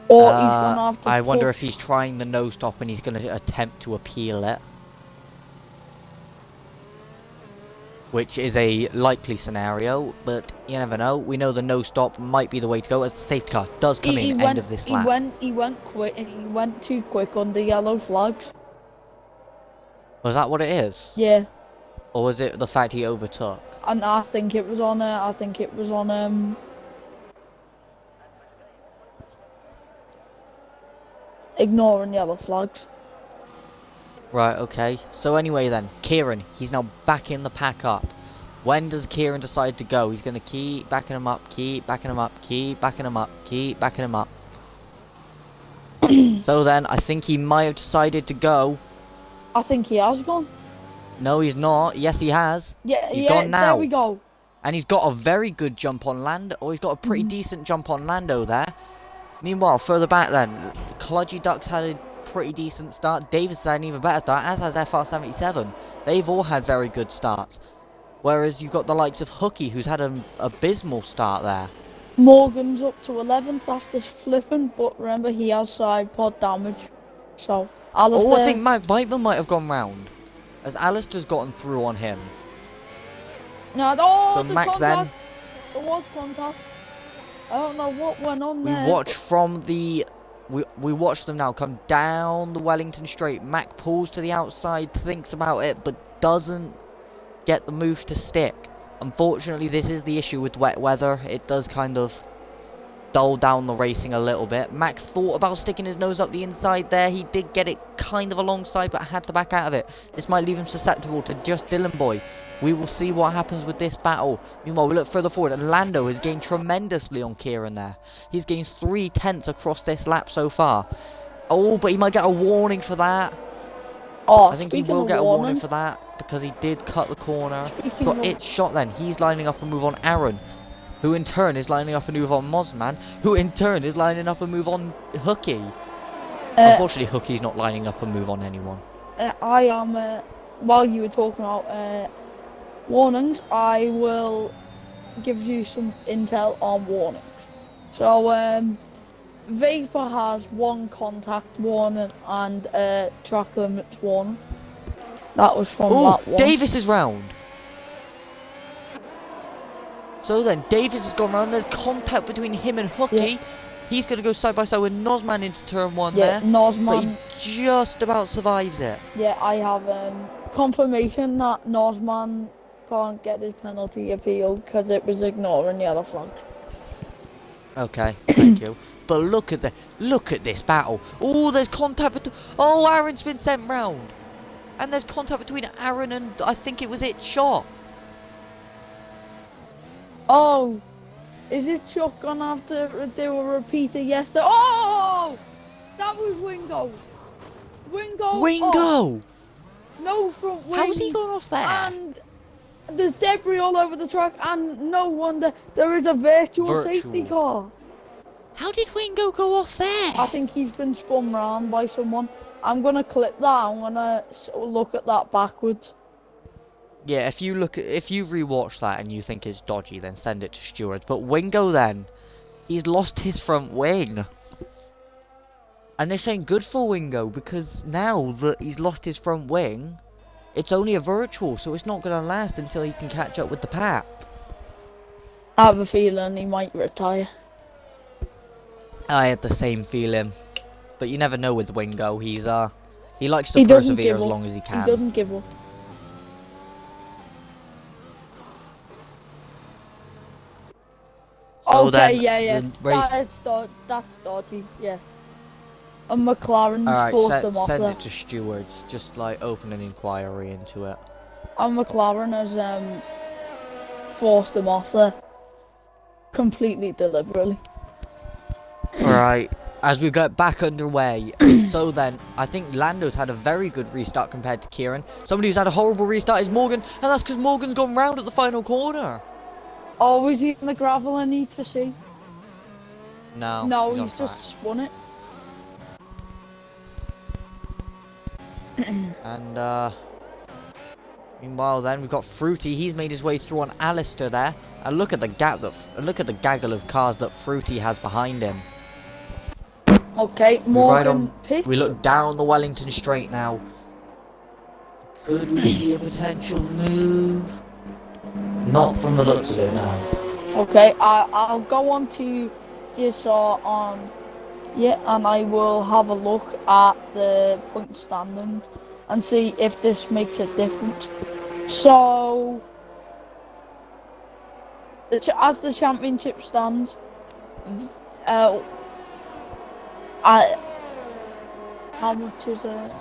Speaker 2: Or he's gonna have to.
Speaker 1: I wonder if
Speaker 2: push.
Speaker 1: he's trying the no stop and he's going to attempt to appeal it. Which is a likely scenario, but you never know. We know the no stop might be the way to go as the safety car does come in end of this lap.
Speaker 2: He went quick. He went too quick on the yellow flags.
Speaker 1: Was that what it is?
Speaker 2: Yeah,
Speaker 1: Or was it the fact he overtook?
Speaker 2: and I think it was on. Ignoring yellow flags.
Speaker 1: Right, okay. So anyway then, Kieran, he's now back in the pack up. When does Kieran decide to go? He's going to keep backing him up, keep backing him up, keep backing him up, keep backing him up. So then, I think he might have decided to go.
Speaker 2: I think he has gone.
Speaker 1: No, he's not. Yes, he has.
Speaker 2: Yeah,
Speaker 1: He's gone now.
Speaker 2: There we go.
Speaker 1: And he's got a very good jump on Lando. Or he's got a pretty decent jump on Lando there. Meanwhile, further back then, Kludgy Ducks had a pretty decent start. Davis had an even better start, as has FR77. They've all had very good starts. Whereas you've got the likes of Hooky, who's had an abysmal start there.
Speaker 2: Morgan's up to 11th after flipping, but remember he has side pod damage. So, Alistair...
Speaker 1: Oh, I think Mike Bateman might have gone round. As Alistair's gotten through on him.
Speaker 2: No,
Speaker 1: So
Speaker 2: there's
Speaker 1: Max
Speaker 2: contact. There was contact. I don't know what went on
Speaker 1: We
Speaker 2: there.
Speaker 1: watch from the we watch them now come down the Wellington Straight. Mac pulls to the outside, thinks about it, but doesn't get the move to stick. Unfortunately, this is the issue with wet weather. It does kind of dull down the racing a little bit. Max thought about sticking his nose up the inside there. He did get it kind of alongside, but had to back out of it. This might leave him susceptible to just Dylan Boy. We will see what happens with this battle. Meanwhile, we look further forward, and Lando has gained tremendously on Kieran there. He's gained 3/10 across this lap so far. Oh, but he might get a warning for that.
Speaker 2: Oh,
Speaker 1: I think he will get a warning for that, because he did cut the corner. Got it shot then. He's lining up a move on Aaron, who in turn is lining up a move on Mosman, who in turn is lining up a move on Hooky. Unfortunately, Hooky's not lining up a move on anyone.
Speaker 2: I am, while you were talking about warnings, I will give you some intel on warnings. So, Vapor has 1 contact warning and track limits warning. That was from that one.
Speaker 1: Davis is round. So then, Davis has gone round. There's contact between him and Hooky.
Speaker 2: Yeah.
Speaker 1: He's going to go side by side with Nosman into turn 1
Speaker 2: Yeah,
Speaker 1: there.
Speaker 2: Nosman.
Speaker 1: But he just about survives it.
Speaker 2: Yeah, I have confirmation that Nosman can't get his penalty appeal because it was ignoring the other flag.
Speaker 1: Okay, thank you. But look at this battle. Oh, there's contact oh, Aaron's been sent round. And there's contact between Aaron and I think it was It Shot.
Speaker 2: Oh, is it Chuck gonna have to do a repeater yesterday? Oh, that was Wingo.
Speaker 1: Wingo!
Speaker 2: Off. No front wing.
Speaker 1: How's he gone off there?
Speaker 2: And there's debris all over the track, and no wonder there is a virtual safety car.
Speaker 1: How did Wingo go off there?
Speaker 2: I think he's been spun round by someone. I'm gonna clip that. I'm gonna look at that backwards.
Speaker 1: Yeah, if you rewatch that and you think it's dodgy, then send it to Stewart. But Wingo then, he's lost his front wing. And they're saying good for Wingo, because now that he's lost his front wing, it's only a virtual, so it's not going to last until he can catch up with the pack.
Speaker 2: I have a feeling he might retire.
Speaker 1: I had the same feeling. But you never know with Wingo. He likes to persevere as long as he can.
Speaker 2: He doesn't give up.
Speaker 1: So
Speaker 2: okay,
Speaker 1: then,
Speaker 2: yeah. That's dodgy, yeah. And McLaren forced them off there.
Speaker 1: Send it to stewards, just like open an inquiry into it.
Speaker 2: And McLaren has forced them off there. Completely deliberately.
Speaker 1: Alright, as we get back underway, so then, I think Lando's had a very good restart compared to Kieran. Somebody who's had a horrible restart is Morgan, and that's because Morgan's gone round at the final corner.
Speaker 2: Oh, is he in the gravel I need to see?
Speaker 1: No,
Speaker 2: he's just spun it.
Speaker 1: And meanwhile then we've got Fruity. He's made his way through on Alistair there. And look at the gaggle of cars that Fruity has behind him.
Speaker 2: Okay, Morgan pitch.
Speaker 1: We look down the Wellington Straight now. Could we see a potential move? Not from the looks of it now.
Speaker 2: Okay, I'll go on to GSR on, and I will have a look at the point standing and see if this makes a difference. So, as the championship stands, how much is it?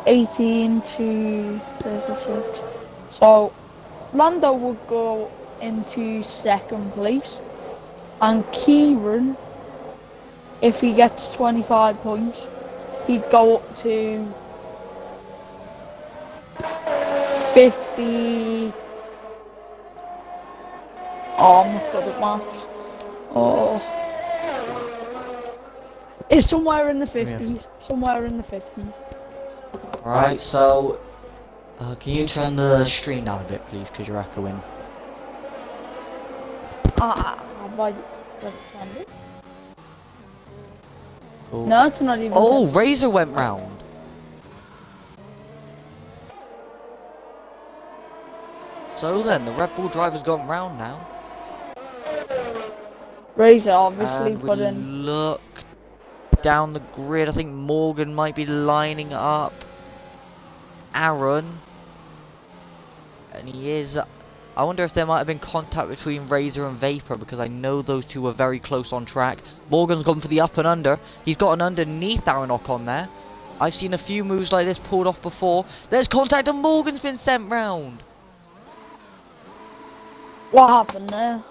Speaker 2: 18 to 36. So, Lando would go into second place, and Kieran, if he gets 25 points, he'd go up to 50. Oh, I'm not good at maths. Oh, it's somewhere in the 50s. Somewhere in the 50s.
Speaker 1: Alright, so can you turn the stream down a bit, please, because you're echoing.
Speaker 2: Have I turned it?
Speaker 1: Cool.
Speaker 2: No, it's not even.
Speaker 1: Oh, Razor went round. So then, the Red Bull driver's gone round now.
Speaker 2: Razor obviously
Speaker 1: and
Speaker 2: put in.
Speaker 1: Look down the grid. I think Morgan might be lining up Aaron. And he is. I wonder if there might have been contact between Razor and Vapor, because I know those two were very close on track. Morgan's gone for the up and under. He's got an underneath Aronok on there. I've seen a few moves like this pulled off before. There's contact and Morgan's been sent round.
Speaker 2: What happened there?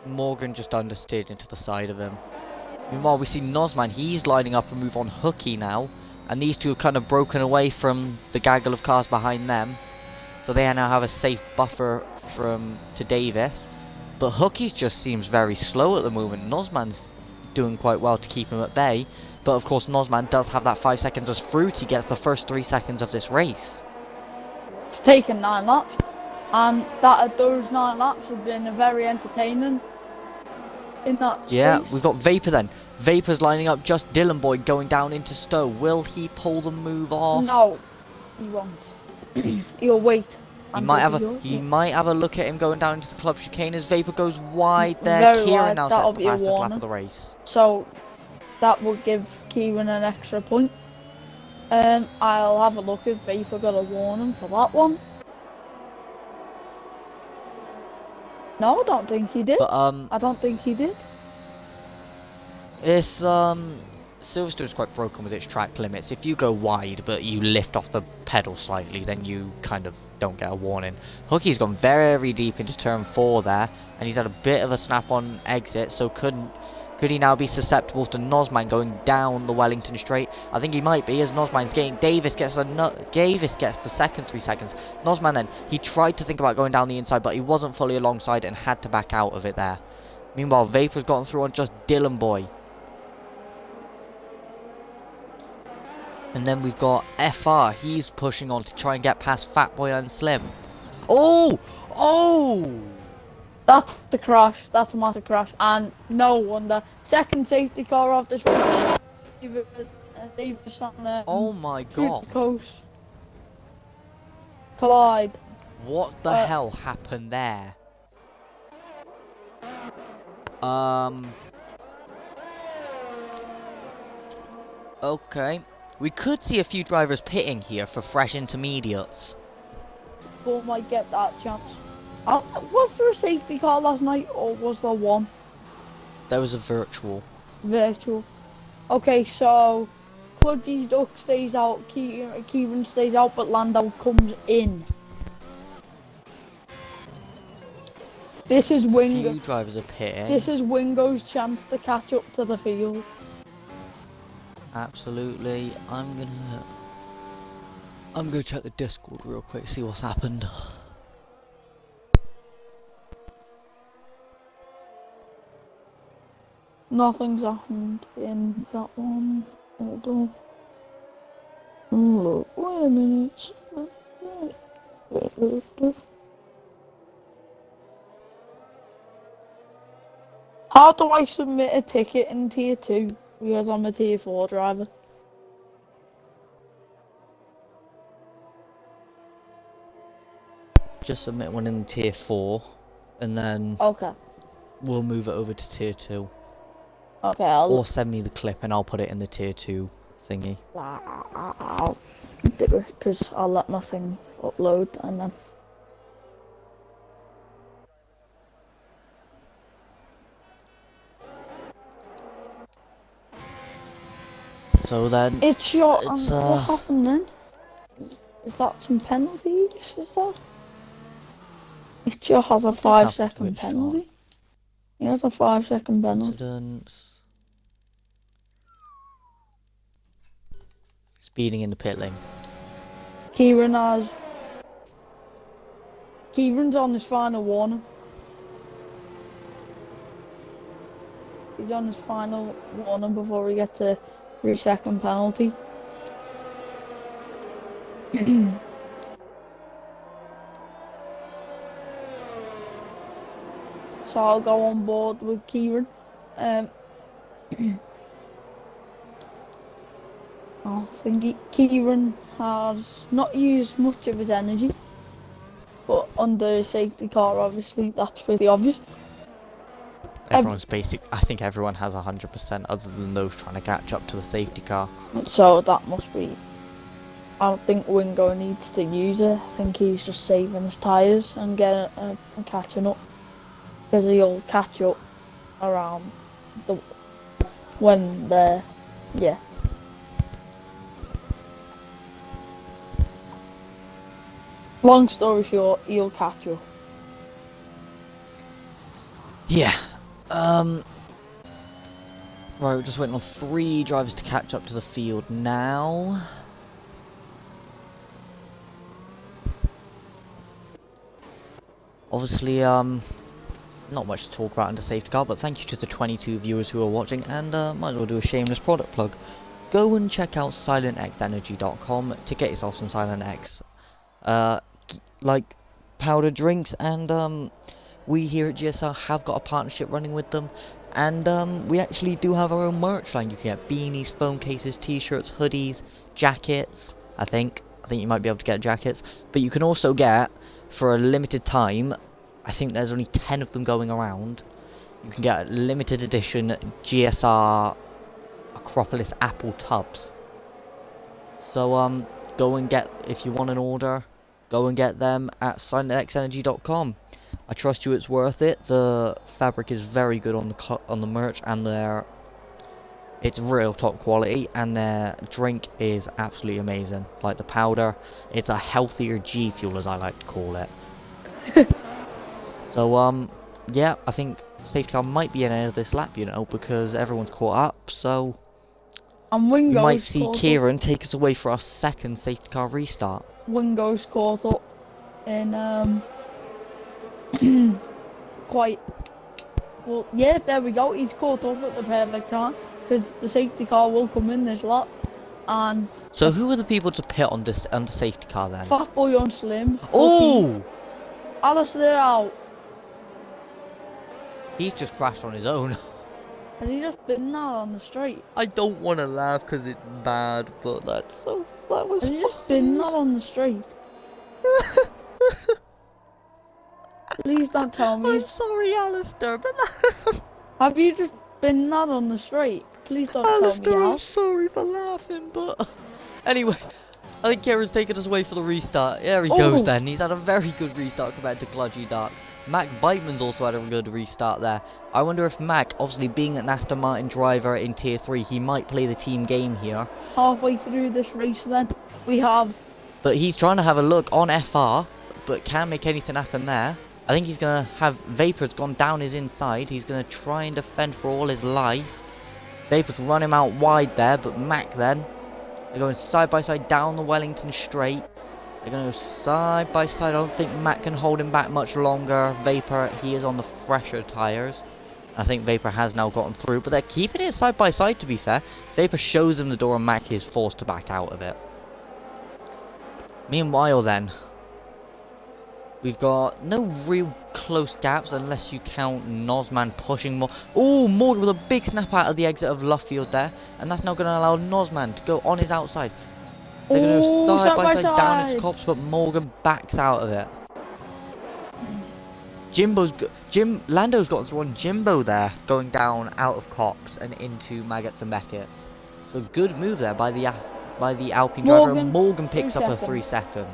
Speaker 1: Morgan just understeered into the side of him. Meanwhile, we see Nozman. He's lining up a move on Hooky now. And these two have kind of broken away from the gaggle of cars behind them. So they now have a safe buffer to Davis. But Hooky just seems very slow at the moment. Nozman's doing quite well to keep him at bay. But of course, Nozman does have that 5 seconds as Fruity gets the first 3 seconds of this race.
Speaker 2: It's taken 9 laps. And those 9 laps have been very entertaining in that space.
Speaker 1: Yeah, we've got Vapor then. Vapor's lining up just Dylan Boy going down into Stowe. Will he pull the move off?
Speaker 2: No, he won't. He'll wait.
Speaker 1: He might have a look at him going down into the club chicane as Vapor goes wide there.
Speaker 2: Very
Speaker 1: Kieran
Speaker 2: wide.
Speaker 1: now
Speaker 2: That'll
Speaker 1: sets the
Speaker 2: be a
Speaker 1: fastest lap
Speaker 2: warning.
Speaker 1: of the race.
Speaker 2: So that will give Kieran an extra point. I'll have a look if Vapor got a warning for that one. No, I don't think he did.
Speaker 1: But
Speaker 2: I don't think he did.
Speaker 1: it's Silverstone's quite broken with its track limits. If you go wide but you lift off the pedal slightly, then you kind of don't get a warning. Hooky's gone very deep into turn 4 there, and he's had a bit of a snap-on exit, so could he now be susceptible to Nozman going down the Wellington straight? I think he might be, as Nozman's getting. Davis gets the second 3 seconds. Nozman then, he tried to think about going down the inside, but he wasn't fully alongside and had to back out of it there. Meanwhile, Vapor's gotten through on just Dylan Boy. And then we've got FR. He's pushing on to try and get past Fatboy and Slim. Oh! Oh!
Speaker 2: That's a crash. That's a massive crash. And no wonder. Second safety car off this race. Davis on the
Speaker 1: Oh my god.
Speaker 2: coast. Collide.
Speaker 1: What the hell happened there? Okay. We could see a few drivers pitting here for fresh intermediates.
Speaker 2: Paul might get that chance. Was there a safety car last night, or was there one?
Speaker 1: There was a virtual.
Speaker 2: Virtual. Okay, so Cludgy's Duck stays out, Kieran stays out, but Lando comes in. This is Wingo.
Speaker 1: Few drivers are pitting.
Speaker 2: This is Wingo's chance to catch up to the field.
Speaker 1: Absolutely. I'm gonna check the Discord real quick, see what's happened.
Speaker 2: Nothing's happened in that one. Hold on. Look, wait a minute. How do I submit a ticket in tier 2? Because I'm a tier 4 driver.
Speaker 1: Just submit one in tier 4, and then
Speaker 2: Okay.
Speaker 1: we'll move it over to tier 2.
Speaker 2: Okay,
Speaker 1: Or send me the clip and I'll put it in the tier 2 thingy.
Speaker 2: I'll do it, because I'll let my thing upload and then.
Speaker 1: So then,
Speaker 2: It's your.
Speaker 1: It's,
Speaker 2: What happened then? Is that some penalties? Is that? It your has a 5-second
Speaker 1: which
Speaker 2: penalty.
Speaker 1: one?
Speaker 2: He has a 5-second penalty.
Speaker 1: incidents. Speeding in the pit lane.
Speaker 2: Kieran's on his final warning. He's on his final warning before we get to 3-second penalty. So I'll go on board with Kieran. I think Kieran has not used much of his energy, but under his safety car, obviously, that's pretty obvious.
Speaker 1: Everyone's basic. I think everyone has 100%, other than those trying to catch up to the safety car.
Speaker 2: So that must be. I don't think Wingo needs to use it. I think he's just saving his tyres and and catching up, because he'll catch up around when they're yeah. Long story short, he'll catch up.
Speaker 1: Yeah. Right, we're just waiting on 3 drivers to catch up to the field now. Obviously, not much to talk about under safety car, but thank you to the 22 viewers who are watching, and might as well do a shameless product plug. Go and check out SilentXenergy.com to get yourself some SilentX, like powder drinks, and we here at GSR have got a partnership running with them, and we actually do have our own merch line. You can get beanies, phone cases, t-shirts, hoodies, jackets. I think you might be able to get jackets, but you can also get, for a limited time, I think there's only 10 of them going around, you can get limited edition GSR Acropolis Apple tubs. So go and get, if you want an order, go and get them at SilentXenergy.com. I trust you, it's worth it. The fabric is very good on the merch, and it's real top quality, and their drink is absolutely amazing. Like the powder, it's a healthier G Fuel, as I like to call it. So yeah, I think safety car might be in end of this lap, you know, because everyone's caught up. So
Speaker 2: And
Speaker 1: we
Speaker 2: Wingo's
Speaker 1: might see
Speaker 2: caught
Speaker 1: Kieran take us away for our second safety car restart.
Speaker 2: Wingo's caught up in quite well. Yeah, there we go. He's caught up at the perfect time, because the safety car will come in this lap, and
Speaker 1: So who are the people to pit on this under safety car then?
Speaker 2: Fat Boy on Slim.
Speaker 1: Oh!
Speaker 2: Alistair out.
Speaker 1: He's just crashed on his own.
Speaker 2: Has he just been there on the straight?
Speaker 1: I don't want to laugh because it's bad, but that was
Speaker 2: Has he just been there on the straight? Please don't tell me.
Speaker 1: I'm sorry, Alistair, but
Speaker 2: Have you just been there on the straight? Please don't tell me
Speaker 1: Alistair,
Speaker 2: how.
Speaker 1: I'm sorry for laughing, but anyway, I think Kieran's taking us away for the restart. There he goes then. He's had a very good restart compared to Gludgy Dark. Mac Biteman's also had a good restart there. I wonder if Mac, obviously being an Aston Martin driver in Tier 3, he might play the team game here.
Speaker 2: Halfway through this race then, we have...
Speaker 1: But he's trying to have a look on FR, but can't make anything happen there. I think he's going to have... Vapor's gone down his inside. He's going to try and defend for all his life. Vapor's run him out wide there, but Mac then, they're going side by side down the Wellington straight. They're going to go side by side. I don't think Mac can hold him back much longer. Vapor, he is on the fresher tyres. I think Vapor has now gotten through, but they're keeping it side by side, to be fair. Vapor shows him the door, and Mac is forced to back out of it. Meanwhile then, we've got no real close gaps unless you count Nozman pushing more. Oh, Morgan with a big snap out of the exit of Luffield there, and that's now going to allow Nozman to go on his outside. They're going to go side by side down into Cops, but Morgan backs out of it. Lando's got one Jimbo there, going down out of Cops and into Maggots and Beckett's. So good move there by the Alpine driver. Morgan picks up a 3-second.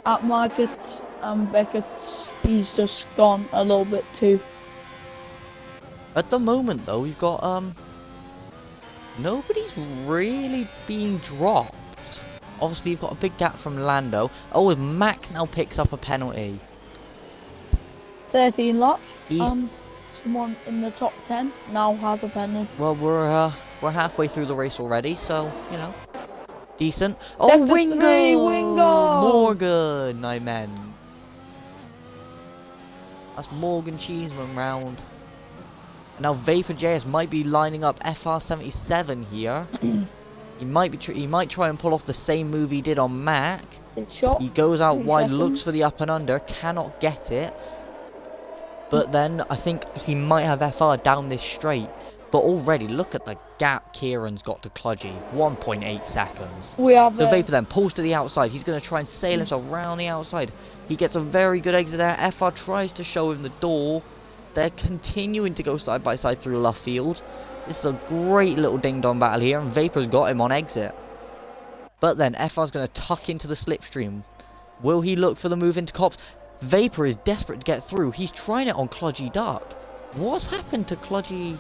Speaker 2: At Maggots and Beckett's, he's just gone a little bit too.
Speaker 1: At the moment though, we've got nobody's really being dropped. Obviously, you've got a big gap from Lando. Oh, Mac now picks up a penalty.
Speaker 2: 13 laps. Someone in the top 10 now has a penalty.
Speaker 1: Well, we're halfway through the race already, so you know, decent.
Speaker 2: Sector
Speaker 1: Oh, Wingo!
Speaker 2: 3, Wingo!
Speaker 1: Morgan, I meant. That's Morgan Cheeseman round. And now Vapor JS might be lining up FR77 here. He might try and pull off the same move he did on Mac. He goes out wide, looks for the up and under, cannot get it. But then I think he might have FR down this straight. But already, look at the gap Kieran's got to Kludgy. 1.8 seconds.
Speaker 2: The
Speaker 1: Vapor then pulls to the outside. He's going to try and sail himself around the outside. He gets a very good exit there. FR tries to show him the door. They're continuing to go side by side through left field. This is a great little ding-dong battle here, and Vapor's got him on exit. But then FR's going to tuck into the slipstream. Will he look for the move into Cops? Vapor is desperate to get through. He's trying it on Kludgy Duck. What's happened to Kludgy?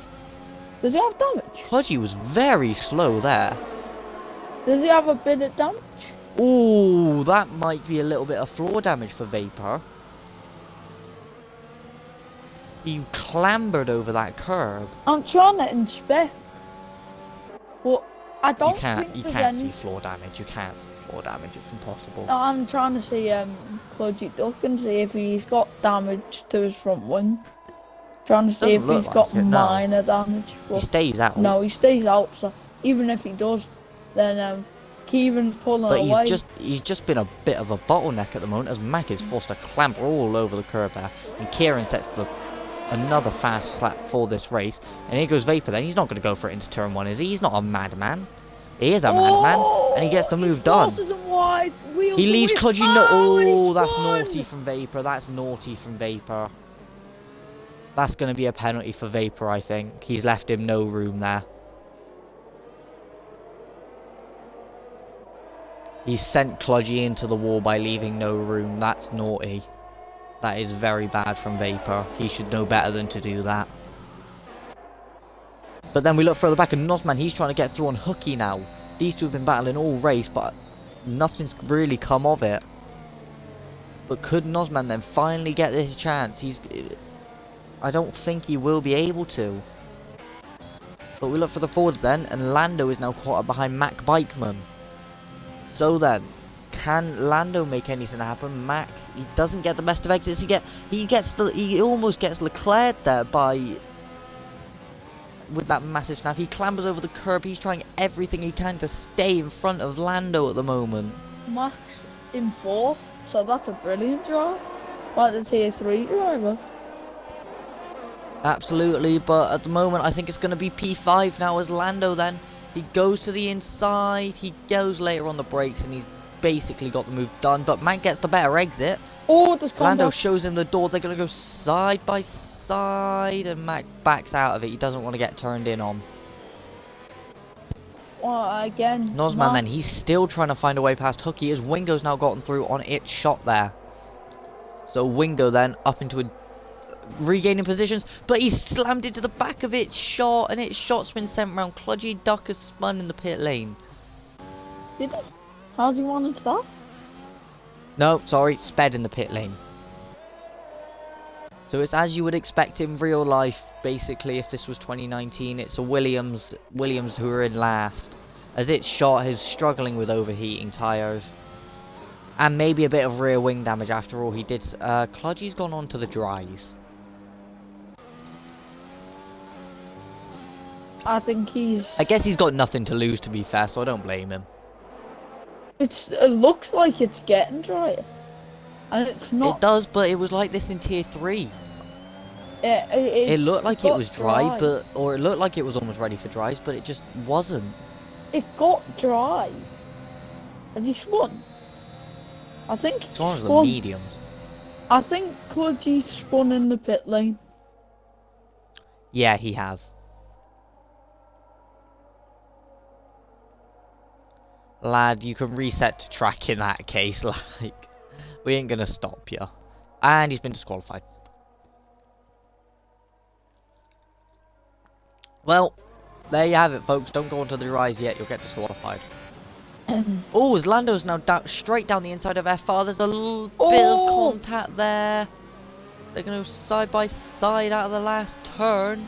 Speaker 2: Does he have damage?
Speaker 1: Kludgy was very slow there.
Speaker 2: Does he have a bit of damage?
Speaker 1: Ooh, that might be a little bit of floor damage for Vapor. He clambered over that curb.
Speaker 2: I'm trying to inspect, but I don't
Speaker 1: You can't
Speaker 2: think there's
Speaker 1: see
Speaker 2: any.
Speaker 1: floor damage. You can't see floor damage. It's impossible.
Speaker 2: No, I'm trying to see Kludgy Duck and see if he's got damage to his front wing. Trying to see if
Speaker 1: Doesn't
Speaker 2: he's
Speaker 1: look
Speaker 2: got
Speaker 1: like it, no.
Speaker 2: minor damage.
Speaker 1: He
Speaker 2: But
Speaker 1: stays out.
Speaker 2: no, he stays out. So even if he does, then Kieran's pulling
Speaker 1: But
Speaker 2: away.
Speaker 1: he's just been a bit of a bottleneck at the moment as Mac is forced to clamber all over the curb there, and Kieran sets another fast slap for this race. And here goes Vapor. Then he's not going to go for it into turn one, is he? He's not a madman. He is a madman, and he gets the move done.
Speaker 2: Him wide,
Speaker 1: He leaves Kludgy.
Speaker 2: Oh,
Speaker 1: That's naughty from Vapor. That's naughty from Vapor. That's going to be a penalty for Vapor, I think. He's left him no room there. He's sent Kludgy into the wall by leaving no room. That's naughty. That is very bad from Vapor. He should know better than to do that. But then we look further back and Nozman, he's trying to get through on Hooky now. These two have been battling all race, but nothing's really come of it. But could Nozman then finally get this chance? I don't think he will be able to. But we look for the forward then, and Lando is now caught up behind Mac Bikeman. So then, can Lando make anything happen? Mac, he doesn't get the best of exits. He almost gets Leclerc there with that massive snap. He clambers over the curb. He's trying everything he can to stay in front of Lando at the moment.
Speaker 2: Max in fourth, so that's a brilliant drive by the tier 3 driver.
Speaker 1: Absolutely, but at the moment I think it's going to be P5 now as Lando then. He goes to the inside, he goes later on the brakes, and he's basically got the move done, but Mac gets the better exit.
Speaker 2: Oh, there's contact.
Speaker 1: Lando shows him the door. They're going to go side by side, and Mac backs out of it. He doesn't want to get turned in on.
Speaker 2: Well, again,
Speaker 1: Nozman then, he's still trying to find a way past Hooky as Wingo's now gotten through on its shot there. So Wingo then up into a regaining positions, but he's slammed into the back of its shot, and its shot's been sent round. Kludgy Duck has spun in the pit lane.
Speaker 2: Did he? How's he wanted that?
Speaker 1: No, sorry, sped in the pit lane. So it's as you would expect in real life, basically, if this was 2019. It's a Williams who are in last, as its shot is struggling with overheating tyres. And maybe a bit of rear wing damage after all. He did. Kludgy's gone on to the dries.
Speaker 2: I think he's...
Speaker 1: I guess he's got nothing to lose, to be fair, so I don't blame him.
Speaker 2: It looks like it's getting drier. And it's not...
Speaker 1: It does, but it was like this in Tier 3.
Speaker 2: It
Speaker 1: looked like it was dry,
Speaker 2: dry.
Speaker 1: or it looked like it was almost ready for dries, but it just wasn't.
Speaker 2: It got dry. Has he spun? I think
Speaker 1: It's
Speaker 2: he
Speaker 1: one of the
Speaker 2: spun.
Speaker 1: mediums.
Speaker 2: I think Kludgy spun in the pit lane.
Speaker 1: Yeah, he has. Lad, you can reset to track in that case, like, we ain't gonna stop you. And he's been disqualified. Well, there you have it, folks. Don't go onto the rise yet, you'll get disqualified. Oh, as Lando's now straight down the inside of FR, there's a little bit of contact there. They're going to go side by side out of the last turn.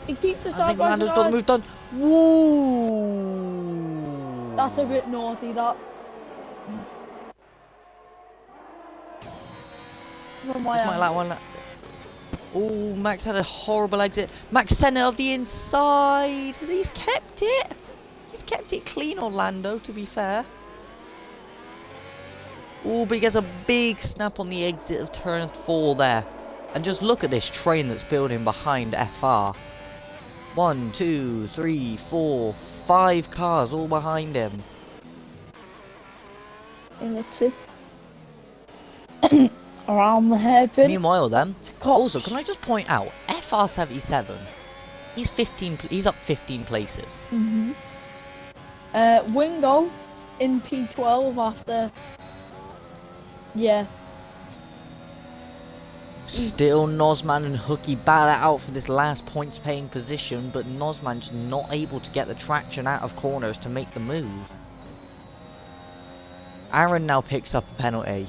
Speaker 2: He keeps the
Speaker 1: I
Speaker 2: side
Speaker 1: think
Speaker 2: by
Speaker 1: Lando's
Speaker 2: side.
Speaker 1: got the move done. Woo!
Speaker 2: That's a bit naughty, that. From my angle.
Speaker 1: Oh, Max had a horrible exit. Max sent it off the inside. He's kept it. He's kept it clean, Orlando, to be fair. Oh, but he gets a big snap on the exit of turn 4 there. And just look at this train that's building behind FR. 1, 2, 3, 4, 5 cars all behind him.
Speaker 2: In the 2. around the hairpin.
Speaker 1: Meanwhile then,
Speaker 2: To
Speaker 1: also
Speaker 2: Cox.
Speaker 1: can I just point out, FR77, he's up 15 places.
Speaker 2: Wingo in P12 after. Yeah.
Speaker 1: Still Nosman and Hooky battle it out for this last points paying position, but Nosman just not able to get the traction out of corners to make the move. Aaron now picks up a penalty.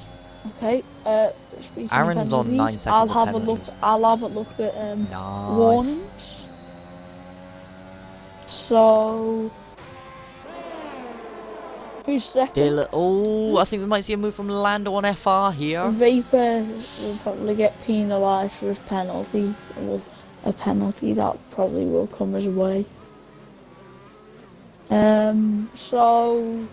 Speaker 2: Okay. Speaking
Speaker 1: Aaron's
Speaker 2: of
Speaker 1: on 9
Speaker 2: penalties,
Speaker 1: seconds of penalties.
Speaker 2: I'll have a look at
Speaker 1: Nice.
Speaker 2: warnings. So. Who's second?
Speaker 1: Oh, I think we might see a move from Lando on FR here.
Speaker 2: Vapor will probably get penalised for his penalty. Well, a penalty that probably will come his way. So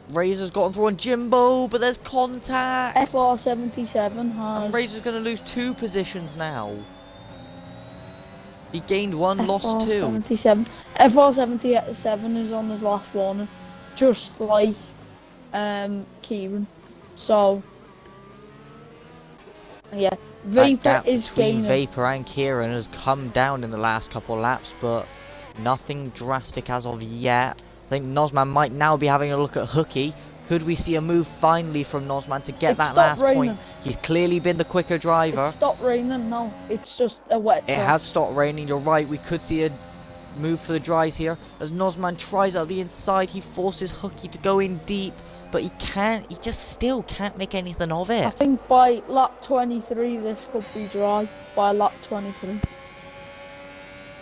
Speaker 1: Razor's gotten through on Jimbo, but there's contact.
Speaker 2: FR77 has.
Speaker 1: And Razor's going to lose 2 positions now. He gained 1, lost 2.
Speaker 2: FR77 is on his last warning, just like Kieran. So yeah, Vapor is gaining.
Speaker 1: Vapor and Kieran has come down in the last couple of laps, but nothing drastic as of yet. I think Nosman might now be having a look at Hooky. Could we see a move finally from Nosman to get that last point? He's clearly been the quicker driver.
Speaker 2: It stopped raining now. It's just a wet track.
Speaker 1: It has stopped raining, you're right. We could see a move for the dries here. As Nosman tries out the inside, he forces Hooky to go in deep, but he just still can't make anything of it.
Speaker 2: I think by lap 23 this could be dry. By lap 23.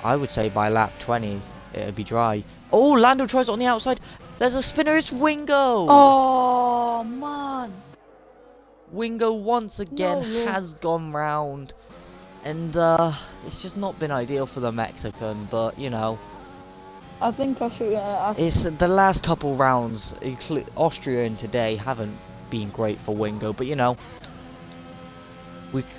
Speaker 1: I would say by lap 20 it'd be dry. Oh, Lando tries it on the outside. There's a spinner, it's Wingo!
Speaker 2: Oh, man.
Speaker 1: Wingo once again has gone round. And it's just not been ideal for the Mexican, but you know.
Speaker 2: I think I should.
Speaker 1: It's the last couple rounds, Austria and today, haven't been great for Wingo, but you know.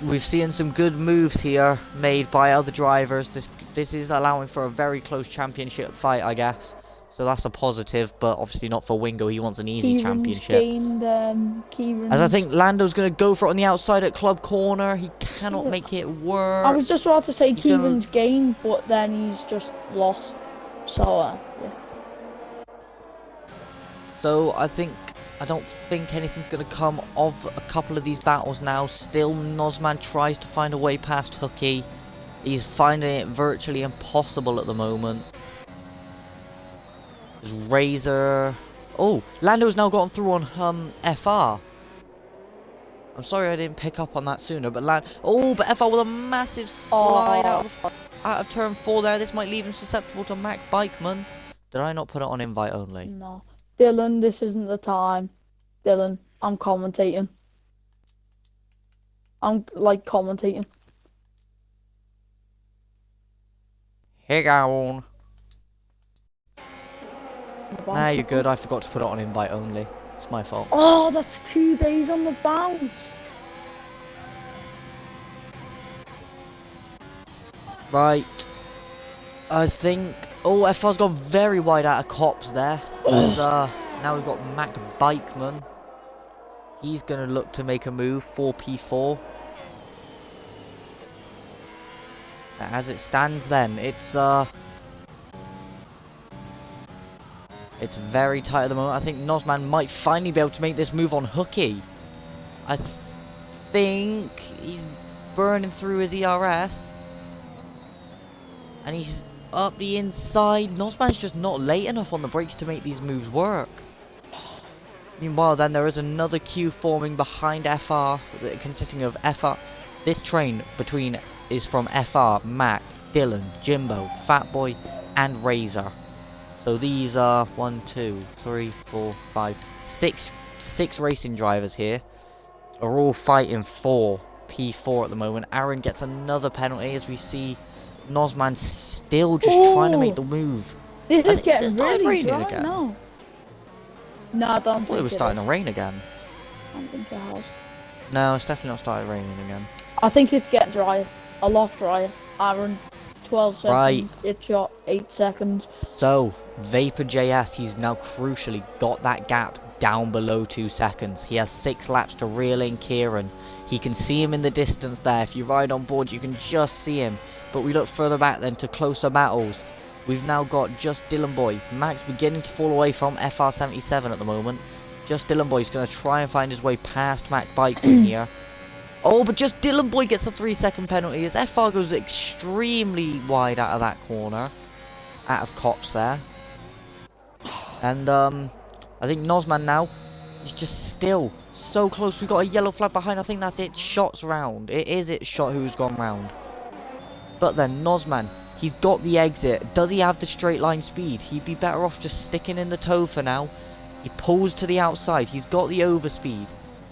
Speaker 1: We've seen some good moves here made by other drivers. This is allowing for a very close championship fight, I guess. So that's a positive, but obviously not for Wingo. He wants an easy championship. As I think Lando's going to go for it on the outside at club corner. He cannot make it work.
Speaker 2: I was just about to say Kieran's gained, but then he's just lost. So, yeah.
Speaker 1: So I don't think anything's going to come of a couple of these battles now. Still, Nosman tries to find a way past Hooky. He's finding it virtually impossible at the moment. There's Razor. Oh, Lando's now gotten through on FR. I'm sorry I didn't pick up on that sooner, but but FR with a massive slide out of turn 4 there. This might leave him susceptible to Mac Bikeman. Did I not put it on invite only?
Speaker 2: No. Dylan, this isn't the time. Dylan, I'm commentating. I'm like commentating.
Speaker 1: Hey, on. Nah, you're good. I forgot to put it on invite only. It's my fault.
Speaker 2: Oh, that's 2 days on the bounce.
Speaker 1: Right. I think. Oh, FR's gone very wide out of cops there. And now we've got Mac Bikeman. He's going to look to make a move. 4P4. As it stands then, it's very tight at the moment. I think Nosman might finally be able to make this move on Hooky. I think he's burning through his ERS. And he's up the inside. Nosman's just not late enough on the brakes to make these moves work. Meanwhile then, there is another queue forming behind FR, consisting of FR. This train is from FR, Mac, Dylan, Jimbo, Fatboy, and Razor. So these are 1, 2, 3, 4, 5, 6 racing drivers here. Are all fighting for P4 at the moment. Aaron gets another penalty as we see Nosman still just trying to make the move.
Speaker 2: This is getting really dry again. No, I don't think
Speaker 1: it was starting to rain again.
Speaker 2: I don't think it has.
Speaker 1: No, it's definitely not started raining again.
Speaker 2: I think it's getting drier. A lot drier. Aaron, 12 seconds.
Speaker 1: Right.
Speaker 2: It shot 8 seconds.
Speaker 1: So, Vapor JS, he's now crucially got that gap down below 2 seconds. He has 6 laps to reel in Kieran. He can see him in the distance there. If you ride on board, you can just see him. But we look further back then to closer battles. We've now got just Dylan Boy. Max beginning to fall away from FR77 at the moment. Just Dylan Boy's going to try and find his way past Mac Bikeman here. Oh, but just Dylan Boy gets a 3-second penalty as FR goes extremely wide out of that corner. Out of cops there. And I think Nozman now is just still so close. We've got a yellow flag behind. I think that's it. Shots round. It is its shot who's gone round. But then Nozman, he's got the exit. Does he have the straight line speed? He'd be better off just sticking in the toe for now. He pulls to the outside. He's got the overspeed.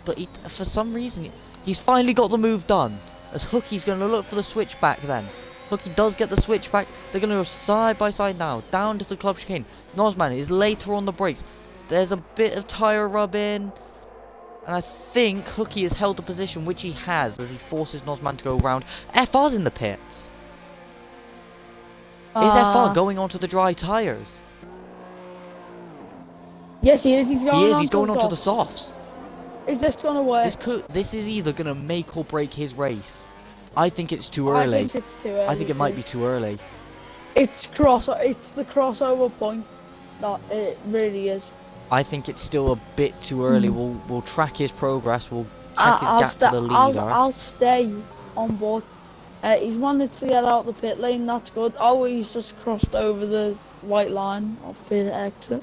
Speaker 1: But for some reason, he's finally got the move done. As Hookie's going to look for the switchback then. Hookie does get the switchback. They're going to go side by side now. Down to the club chicane. Nozman is later on the brakes. There's a bit of tyre rub in. And I think Hookie has held the position, which he has, as he forces Nozman to go around. FR's in the pits. Is FR going onto the dry tyres?
Speaker 2: Yes, he is. He's going
Speaker 1: He's going onto the softs.
Speaker 2: Is this going to work?
Speaker 1: This is either going to make or break his race. I think it's too early.
Speaker 2: I think it's too early.
Speaker 1: I think it might be too early.
Speaker 2: It's the crossover point. No, it really is.
Speaker 1: I think it's still a bit too early. We'll track his progress. We'll check his gap to the leader.
Speaker 2: I'll stay on board. He's managed to get out the pit lane. That's good. Oh, he's just crossed over the white line of pit exit.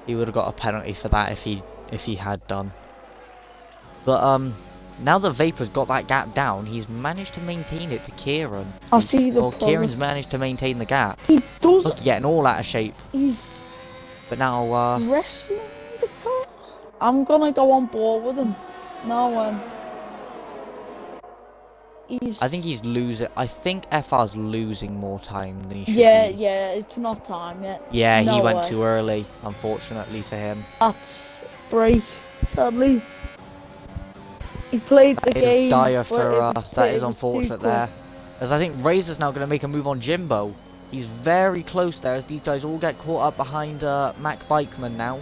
Speaker 1: He would have got a penalty for that if he had done. But now that Vapor's got that gap down, he's managed to maintain it to Kieran.
Speaker 2: I see the problem.
Speaker 1: Kieran's managed to maintain the gap.
Speaker 2: He does.
Speaker 1: Look, getting all out of shape.
Speaker 2: He's.
Speaker 1: But now
Speaker 2: wrestling the car. I'm gonna go on board with him. No,
Speaker 1: I think he's losing. I think FR's losing more time than he should be.
Speaker 2: Yeah, it's not time yet.
Speaker 1: Yeah,
Speaker 2: no
Speaker 1: he went
Speaker 2: way.
Speaker 1: too early, unfortunately for him.
Speaker 2: That's break, sadly. He played the game.
Speaker 1: Dire for that is
Speaker 2: it was
Speaker 1: unfortunate there. As I think Razor's now going to make a move on Jimbo. He's very close there as these guys all get caught up behind Mac Bikeman now.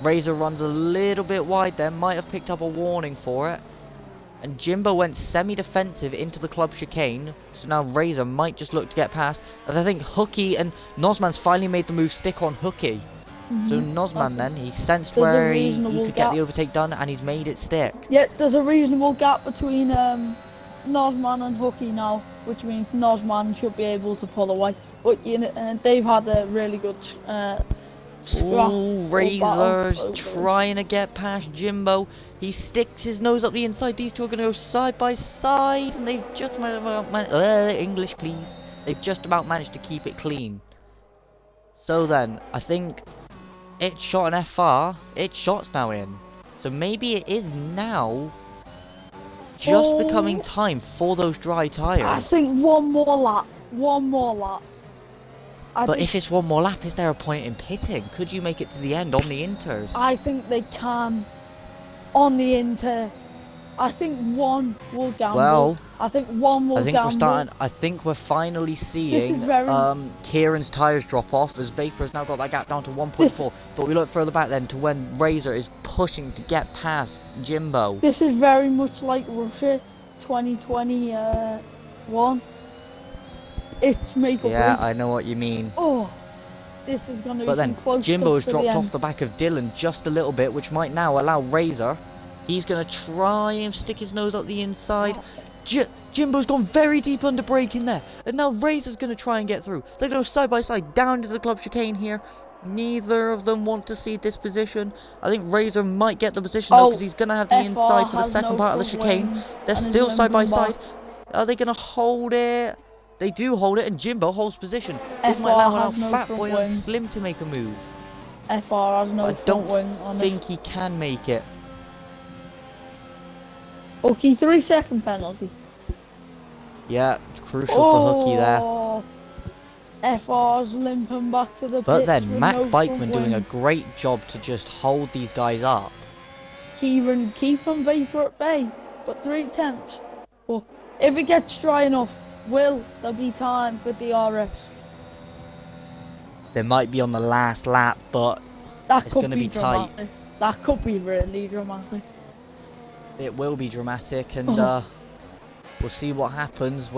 Speaker 1: Razor runs a little bit wide there, might have picked up a warning for it. And Jimbo went semi-defensive into the club chicane, so now Razor might just look to get past. As I think Hookie and Nozman's finally made the move stick on Hookie. So Nozman then, he sensed where he could get the overtake done and he's made it stick.
Speaker 2: Yeah, there's a reasonable gap between Nozman and Hookie now, which means Nozman should be able to pull away. But they've had a really good
Speaker 1: Ooh, Razor's trying to get past Jimbo. He sticks his nose up the inside. These two are going to go side by side, and they've just English, please. They've just about managed to keep it clean. So then, I think it's shot an FR. It's shots now in. So maybe it is now just becoming time for those dry tyres.
Speaker 2: I think one more lap. One more lap.
Speaker 1: But if it's one more lap, is there a point in pitting? Could you make it to the end on the inters?
Speaker 2: I think they can. On the inter. I think one will gamble.
Speaker 1: Well,
Speaker 2: I think one will gamble.
Speaker 1: I think we're finally seeing Kieran's tyres drop off as Vapor has now got that gap down to 1.4. But we look further back then to when Razor is pushing to get past Jimbo.
Speaker 2: This is very much like Russia 2021. It's make or break.
Speaker 1: Yeah, I know what you mean.
Speaker 2: Oh, this is going to be
Speaker 1: but
Speaker 2: some
Speaker 1: then
Speaker 2: close
Speaker 1: Jimbo has
Speaker 2: stuff
Speaker 1: dropped
Speaker 2: to the
Speaker 1: off
Speaker 2: end.
Speaker 1: the back of Dylan just a little bit, which might now allow Razor. He's going to try and stick his nose up the inside. Jimbo's gone very deep under braking there. And now Razor's going to try and get through. They're going to go side by side down to the club chicane here. Neither of them want to cede this position. I think Razor might get the position though, because he's going to have the inside for the second part of the chicane. They're still side by side. Are they going to hold it? They do hold it, and Jimbo holds position. This might allow Fat Boy on Slim to make a move.
Speaker 2: FR has no front wing on this.
Speaker 1: I don't think he can make it.
Speaker 2: Okay, 3-second penalty.
Speaker 1: Yeah, it's crucial for Hookie there.
Speaker 2: FR's limping back to the
Speaker 1: But
Speaker 2: pitch
Speaker 1: then Mac Bikeman doing a great job to just hold these guys up.
Speaker 2: Kieran keeping Vapor at bay, but 3 attempts. But if it gets dry enough, will there be time for DRS?
Speaker 1: There might be on the last lap, but
Speaker 2: that
Speaker 1: it's
Speaker 2: could
Speaker 1: going to be
Speaker 2: dramatic.
Speaker 1: tight.
Speaker 2: That could be really dramatic.
Speaker 1: It will be dramatic, and we'll see what happens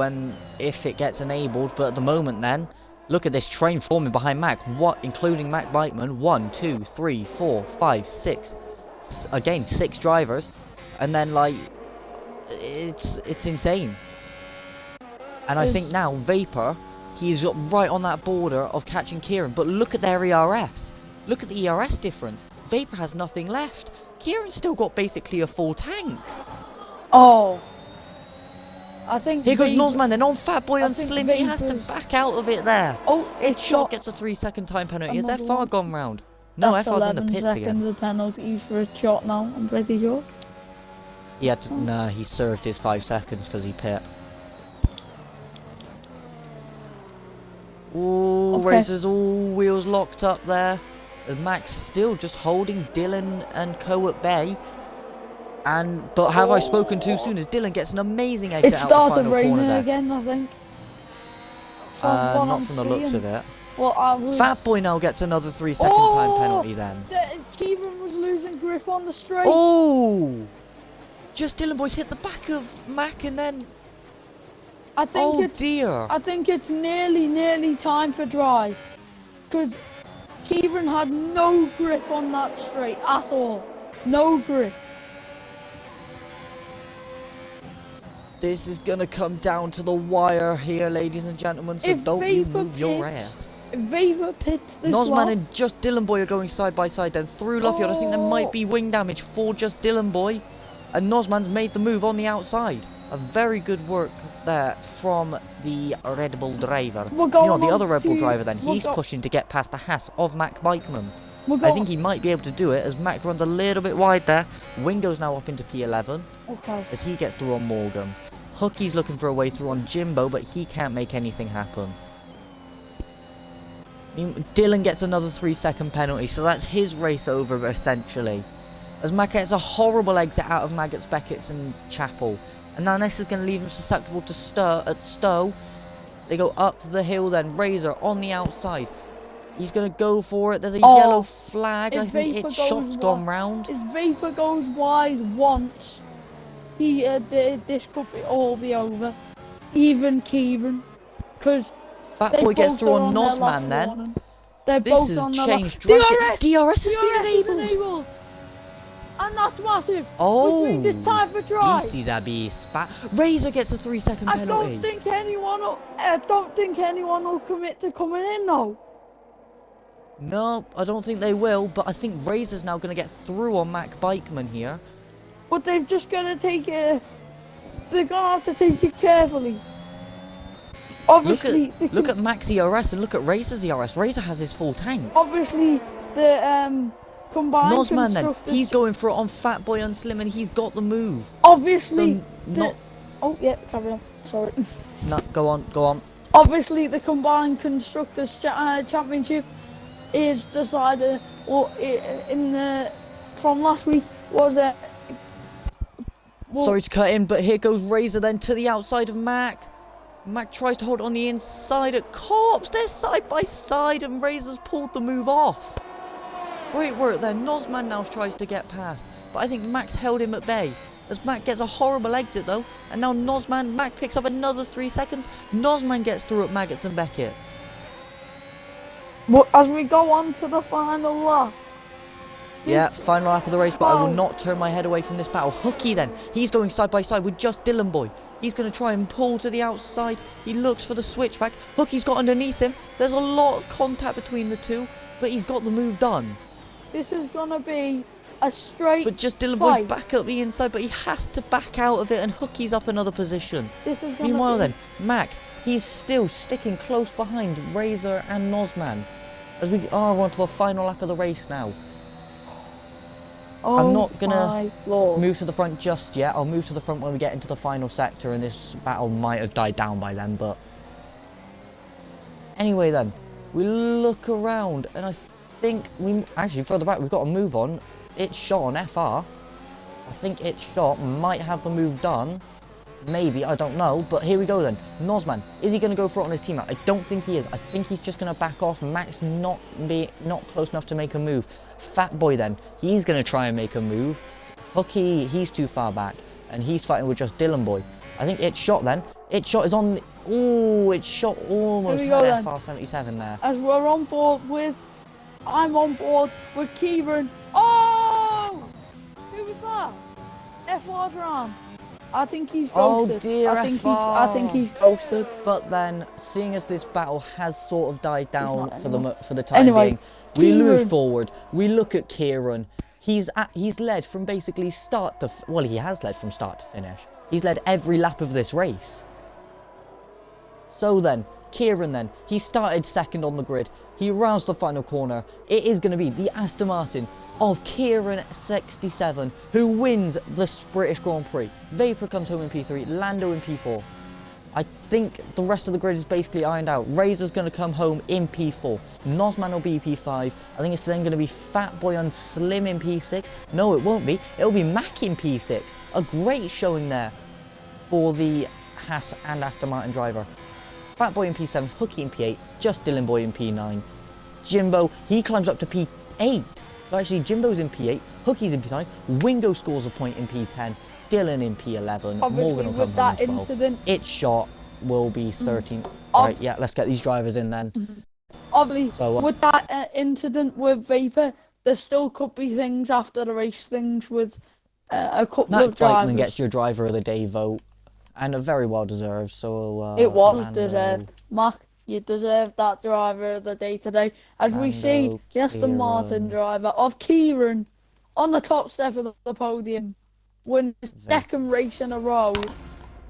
Speaker 1: if it gets enabled. But at the moment, then, look at this train forming behind Mac. What, including Mac Bikeman? 1, 2, 3, 4, 5, 6. Again, 6 drivers, and then like, it's insane. And I think now Vapor, he's right on that border of catching Kieran. But look at their ERS. Look at the ERS difference. Vapor has nothing left. Kieran's still got basically a full tank.
Speaker 2: Oh. I think
Speaker 1: here goes Nozman then on Fatboy on Slim.
Speaker 2: Vapor's...
Speaker 1: He has to back out of it there.
Speaker 2: Oh,
Speaker 1: it's shot gets a 3-second time penalty. Is FR gone round? No,
Speaker 2: That's
Speaker 1: FR's in the pits
Speaker 2: 11
Speaker 1: again.
Speaker 2: seconds of penalties for a shot now, I'm pretty sure.
Speaker 1: He had to, nah, he served his 5 seconds because he pit. Ooh,
Speaker 2: Okay.
Speaker 1: Racers all wheels locked up there. And Max still just holding Dylan and Co at bay. But have I spoken too soon as Dylan gets an amazing exit
Speaker 2: It
Speaker 1: out the
Speaker 2: started
Speaker 1: final corner
Speaker 2: raining
Speaker 1: there.
Speaker 2: again, I think. From
Speaker 1: Not from the looks of it.
Speaker 2: Well,
Speaker 1: Fatboy now gets another 3-second time penalty then.
Speaker 2: Kieran was losing grip on the straight.
Speaker 1: Oh! Just Dylan Boys hit the back of Mac and then...
Speaker 2: I think
Speaker 1: dear.
Speaker 2: I think it's nearly time for dries. Because Kieran had no grip on that straight at all. No grip.
Speaker 1: This is gonna come down to the wire here, ladies and gentlemen, so don't you move your ass.
Speaker 2: If Vapor pits this
Speaker 1: Nozman and Just Dylan Boy are going side by side then through Luffield. I think there might be wing damage for Just Dylan Boy. And Nozman's made the move on the outside. A very good work there from the Red Bull driver. You know, the other Red Bull driver then, he's pushing to get past the Haas of Mac Bikeman. I think he might be able to do it as Mac runs a little bit wide there. Wingo's now up into P11 as he gets through on Morgan. Hookie's looking for a way through on Jimbo, but he can't make anything happen. Dylan gets another 3-second penalty, so that's his race over essentially. As Mac gets a horrible exit out of Maggots, Beckett's and Chapel. And now this is going to leave him susceptible to Stowe. They go up the hill then. Razor on the outside. He's going to go for it. There's a yellow flag. I think its shot's gone round.
Speaker 2: If Vapor goes wide once, this could all be over. Even Kieran. Because
Speaker 1: Fatboy gets through on Nozman then.
Speaker 2: Warning. They're both
Speaker 1: this
Speaker 2: on
Speaker 1: has
Speaker 2: the
Speaker 1: changed drastically. DRS has been
Speaker 2: enabled. And that's massive.
Speaker 1: Oh,
Speaker 2: which means it's time for try.
Speaker 1: Easy that be spat. Razor gets a 3-second penalty.
Speaker 2: I don't think anyone will commit to coming in though.
Speaker 1: No, I don't think they will. But I think Razor's now going to get through on Mac Bikeman here.
Speaker 2: But they've just got to take it. They're gonna have to take it carefully. Obviously,
Speaker 1: look at Mac's ERS and look at Razor's ERS. Razor has his full tank.
Speaker 2: Obviously, the combined
Speaker 1: Nozman then, he's going for it on Fatboy on Slim and he's got the move.
Speaker 2: Obviously, oh yeah, carry on. Sorry.
Speaker 1: No, go on.
Speaker 2: Obviously, the combined constructors championship is decided. Well, from last week was it?
Speaker 1: Sorry to cut in, but here goes Razor then to the outside of Mac. Mac tries to hold on the inside at Corpse. They're side by side and Razor's pulled the move off. Great work there. Nozman now tries to get past, but I think Mac's held him at bay. As Mac gets a horrible exit though, and now Mac picks up another 3 seconds. Nozman gets through at Maggots and Beckett's.
Speaker 2: But as we go on to the final lap.
Speaker 1: Yeah, final lap of the race, but I will not turn my head away from this battle. Hookie then, he's going side by side with Just Dylan Boy. He's going to try and pull to the outside. He looks for the switchback. Hookie's got underneath him. There's a lot of contact between the two, but he's got the move done.
Speaker 2: This is going to be a straight
Speaker 1: But Just Dylan Boy's back up the inside, but he has to back out of it, and Hookie's up another position.
Speaker 2: This is
Speaker 1: Meanwhile then, Mac, he's still sticking close behind Razor and Nozman. As we are on to the final lap of the race now. I'm not gonna move to the front just yet. I'll move to the front when we get into the final sector, and this battle might have died down by then, but anyway then, we look around and I think we actually further back we've got a move on. It's shot on FR. I think it's shot might have the move done. Maybe, I don't know, but here we go then. Nozman, is he going to go for it on his teammate? I don't think he is. I think he's just going to back off. Mac's not close enough to make a move. Fatboy then, he's going to try and make a move. Hooky, he's too far back, and he's fighting with just Dylan Boy. I think it's shot then. It's shot is on. Oh, it's shot almost
Speaker 2: Here we go
Speaker 1: had
Speaker 2: then.
Speaker 1: FR77 there.
Speaker 2: As we're on board with, I'm on board with Kieran. Oh! Who was that? FR's ran. I think he's ghosted.
Speaker 1: Oh dear,
Speaker 2: I think he's ghosted.
Speaker 1: But then, seeing as this battle has sort of died down for the time
Speaker 2: Anyway,
Speaker 1: being, we move
Speaker 2: Kieran.
Speaker 1: forward. We look at Kieran. He's led from basically start to well, he has led from start to finish. He's led every lap of this race. So then, Kieran then, he started second on the grid. He rounds the final corner. It is going to be the Aston Martin of Kieran 67 who wins the British Grand Prix. Vapor comes home in P3, Lando in P4. I think the rest of the grid is basically ironed out. Razor's going to come home in P4. Nosman will be P5. I think it's then going to be Fat Boy and Slim in P6. No, it won't be. It'll be Mac in P6. A great showing there for the Haas and Aston Martin driver. Fat Boy in P7, Hooky in P8, just Dylan Boy in P9. Jimbo, he climbs up to P8. So actually Jimbo's in P8, Hooky's in P9, Wingo scores a point in P10, Dylan in P11,
Speaker 2: Obviously,
Speaker 1: Morgan will come
Speaker 2: with that
Speaker 1: home in 12.
Speaker 2: incident,
Speaker 1: Its shot will be 13. Right, yeah, let's get these drivers in then.
Speaker 2: obviously,
Speaker 1: So,
Speaker 2: with that incident with Vapor, there still could be things after the race, things with a couple
Speaker 1: Matt
Speaker 2: of drivers.
Speaker 1: Bikeman gets your driver of the day vote, and a very well deserved. So
Speaker 2: It was
Speaker 1: Lando,
Speaker 2: deserved. Mark, you deserved that driver of the day today. As we see,
Speaker 1: Lando,
Speaker 2: the Aston Martin driver of Kieran on the top step of the podium, wins his second race in a row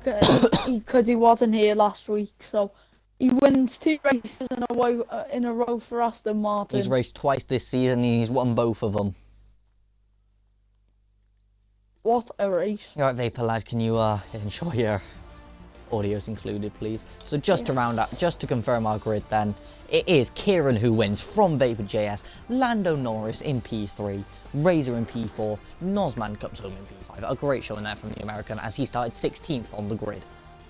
Speaker 2: because he wasn't here last week. So he wins 2 races in a row for Aston Martin.
Speaker 1: He's raced twice this season and he's won both of them.
Speaker 2: What a race.
Speaker 1: Alright, Vapor Lad, can you ensure your audio's included, please? So just to round up, just to confirm our grid then, it is Kieran who wins from Vapor JS, Lando Norris in P3, Razor in P4, Nosman comes home in P5. A great showing there from the American as he started 16th on the grid.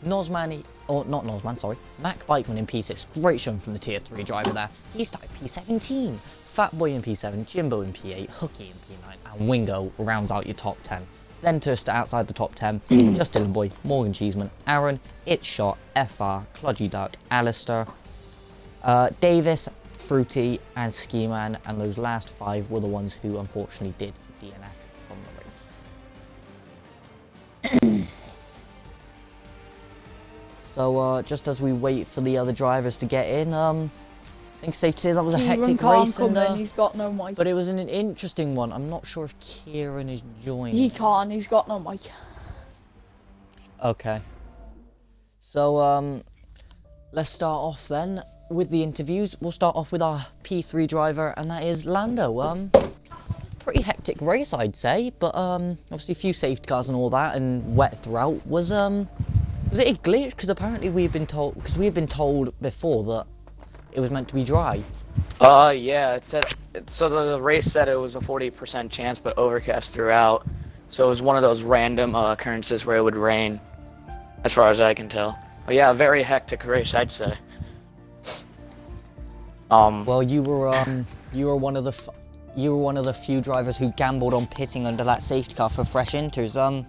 Speaker 1: Nosman, or not Nosman, sorry, Mac Bikeman in P6, great showing from the Tier 3 driver there. He started P17, Fat Boy in P7, Jimbo in P8, Hooky in P9, and Wingo rounds out your top 10. Then just outside the top 10, just Dylan Boy, Morgan Cheeseman, Aaron, It's Shot, FR, Klodgy Duck, Alistair, Davis, Fruity, and Ski Man, and those last 5 were the ones who unfortunately did DNF from the race. So just as we wait for the other drivers to get in, I think safe to say that was a hectic race,
Speaker 2: He's got no mic.
Speaker 1: but it was an interesting one. I'm not sure if Kieran is joining.
Speaker 2: He can't, he's got no mic.
Speaker 1: Okay. So let's start off then with the interviews. We'll start off with our P3 driver, and that is Lando. Pretty hectic race, I'd say, but obviously a few safety cars and all that, and wet throughout. Was it a glitch? Because apparently we had been told before that it was meant to be dry.
Speaker 3: Yeah, it said, so the race said it was a 40% chance, but overcast throughout. So it was one of those random occurrences where it would rain, as far as I can tell. But yeah, a very hectic race, I'd say.
Speaker 1: Well, you were one of the few drivers who gambled on pitting under that safety car for fresh inters.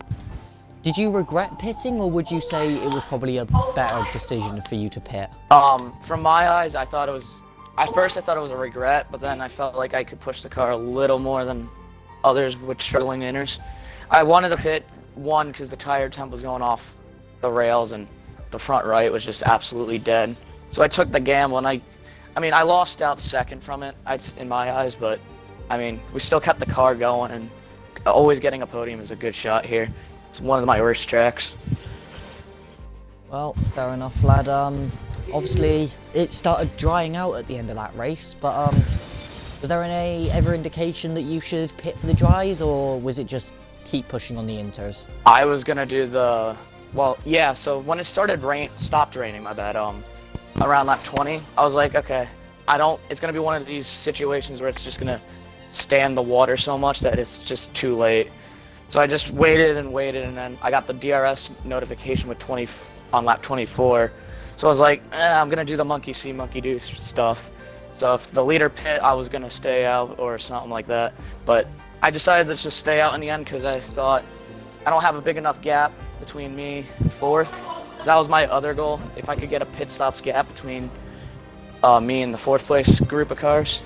Speaker 1: Did you regret pitting, or would you say it was probably a better decision for you to pit?
Speaker 3: From my eyes, at first I thought it was a regret, but then I felt like I could push the car a little more than others with struggling inners. I wanted to pit, one, because the tire temp was going off the rails and the front right was just absolutely dead. So I took the gamble, and I mean, I lost out second from it, in my eyes, but I mean, we still kept the car going, and always getting a podium is a good shot here. It's one of my worst tracks.
Speaker 1: Well, fair enough, lad. Obviously, it started drying out at the end of that race, but was there ever indication that you should pit for the dries, or was it just keep pushing on the inters?
Speaker 3: I was gonna do well, yeah, so when it stopped raining, my bad, around lap 20, I was like, okay, it's gonna be one of these situations where it's just gonna stand the water so much that it's just too late. So I just waited, and then I got the DRS notification with on lap 24. So I was like, I'm gonna do the monkey see, monkey do stuff. So if the leader pit, I was gonna stay out or something like that. But I decided to just stay out in the end because I thought I don't have a big enough gap between me and fourth. That was my other goal. If I could get a pit stops gap between me and the fourth place group of cars,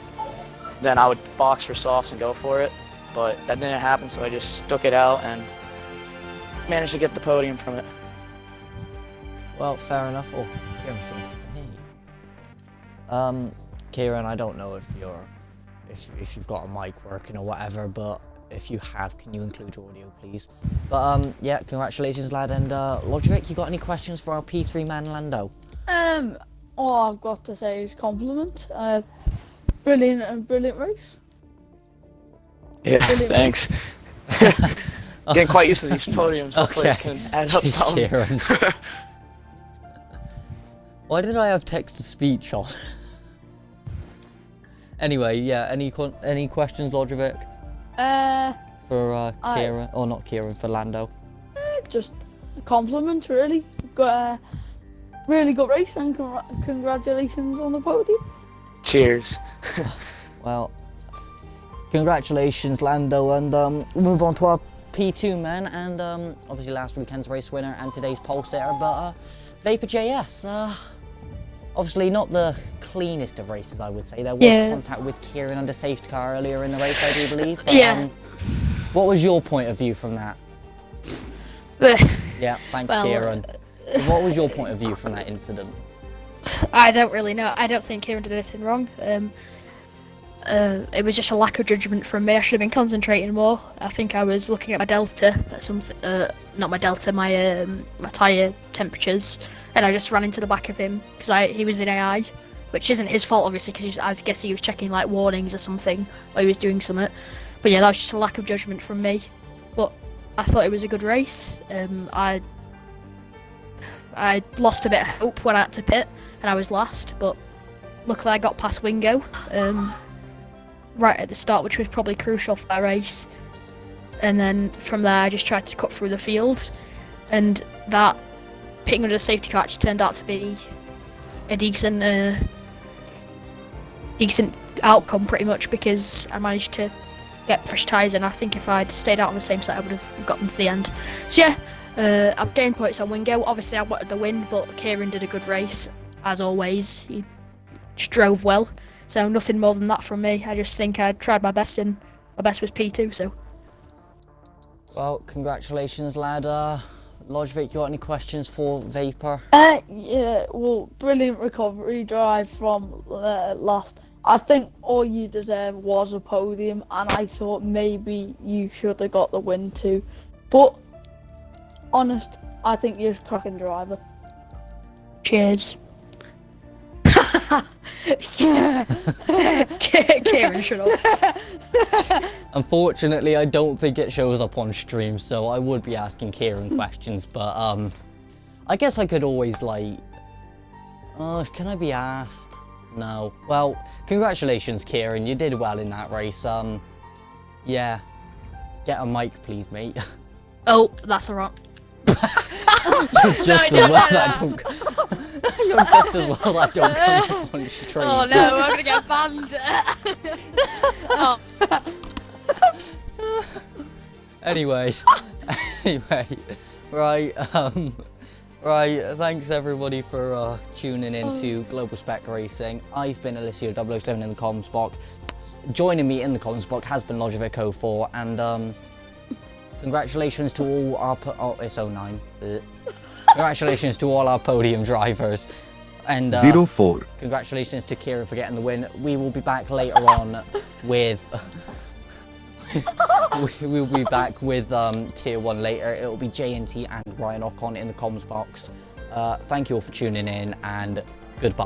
Speaker 3: then I would box for softs and go for it. But that didn't happen, so I just stuck it out and managed to get the podium from it.
Speaker 1: Well, fair enough. Oh, Kieran's still. Hey. Kieran, I don't know if you've got a mic working or whatever, but if you have, can you include your audio, please? But yeah, congratulations, lad. And Logic, you got any questions for our P3 man, Lando?
Speaker 2: All I've got to say is compliment. Brilliant race.
Speaker 3: Yeah,
Speaker 2: Brilliant.
Speaker 3: thanks. Getting quite used to these podiums. Hopefully,
Speaker 1: Okay.
Speaker 3: I can add up
Speaker 1: Jeez,
Speaker 3: something.
Speaker 1: Kieran. Why did I have text-to-speech on? Anyway, yeah. Any questions, Logic? For Kieran, or not Kieran, for Lando?
Speaker 2: Just a compliment, really. Got a really good race, and congratulations on the podium.
Speaker 3: Cheers.
Speaker 1: Well, congratulations, Lando, and we'll move on to our P2 man, and obviously last weekend's race winner and today's pole sitter, but Vapor JS. Obviously not the cleanest of races, I would say. There was contact with Kieran under safety car earlier in the race, I do believe. But, what was your point of view from that? Yeah, thanks, Kieran. What was your point of view from that incident?
Speaker 4: I don't really know. I don't think Kieran did anything wrong. It was just a lack of judgment from me. I should have been concentrating more. I think I was looking at my delta, at something, not my delta, my tyre temperatures, and I just ran into the back of him because he was in AI, which isn't his fault obviously, because I guess he was checking like warnings or something, or he was doing something. But yeah, that was just a lack of judgment from me. But I thought it was a good race. I lost a bit of hope when I had to pit, and I was last, but luckily I got past Wingo right at the start, which was probably crucial for that race. And then from there I just tried to cut through the field, and that pitting under the safety car actually turned out to be a decent outcome pretty much, because I managed to get fresh tyres, and I think if I'd stayed out on the same side I would have gotten to the end. So yeah, I've gained points on Wingo. Obviously I wanted the win, but Kieran did a good race as always. He just drove well, so nothing more than that from me. I just think I tried my best, and my best was P2. So
Speaker 1: Well, congratulations, lad. Logic, you got any questions for Vapor?
Speaker 2: Yeah, well, brilliant recovery drive from last. I think all you deserved was a podium, and I thought maybe you should have got the win too. But, honest, I think you're a cracking driver.
Speaker 4: cheers. Kieran, shut up.
Speaker 1: Unfortunately, I don't think it shows up on stream, so I would be asking Kieran questions, but I guess I could always like, can I be asked? No. Well, congratulations, Kieran. You did well in that race. Yeah. Get a mic, please, mate.
Speaker 4: Oh, that's alright.
Speaker 1: You're just as well I don't. You're just as well I don't come up on stream.
Speaker 4: Oh no, I'm gonna get banned. Oh.
Speaker 1: Anyway, right, right, thanks everybody for tuning in to Global Spec Racing. I've been Alicia 007 in the comms box. Joining me in the comms box has been Logic 04, and congratulations to all our it's 09. Congratulations to all our podium drivers. And
Speaker 5: 04.
Speaker 1: Congratulations to Kieran for getting the win. We will be back later on with we will be back with tier 1 later. It will be JNT and Ryan Ocon in the comms box. Thank you all for tuning in, and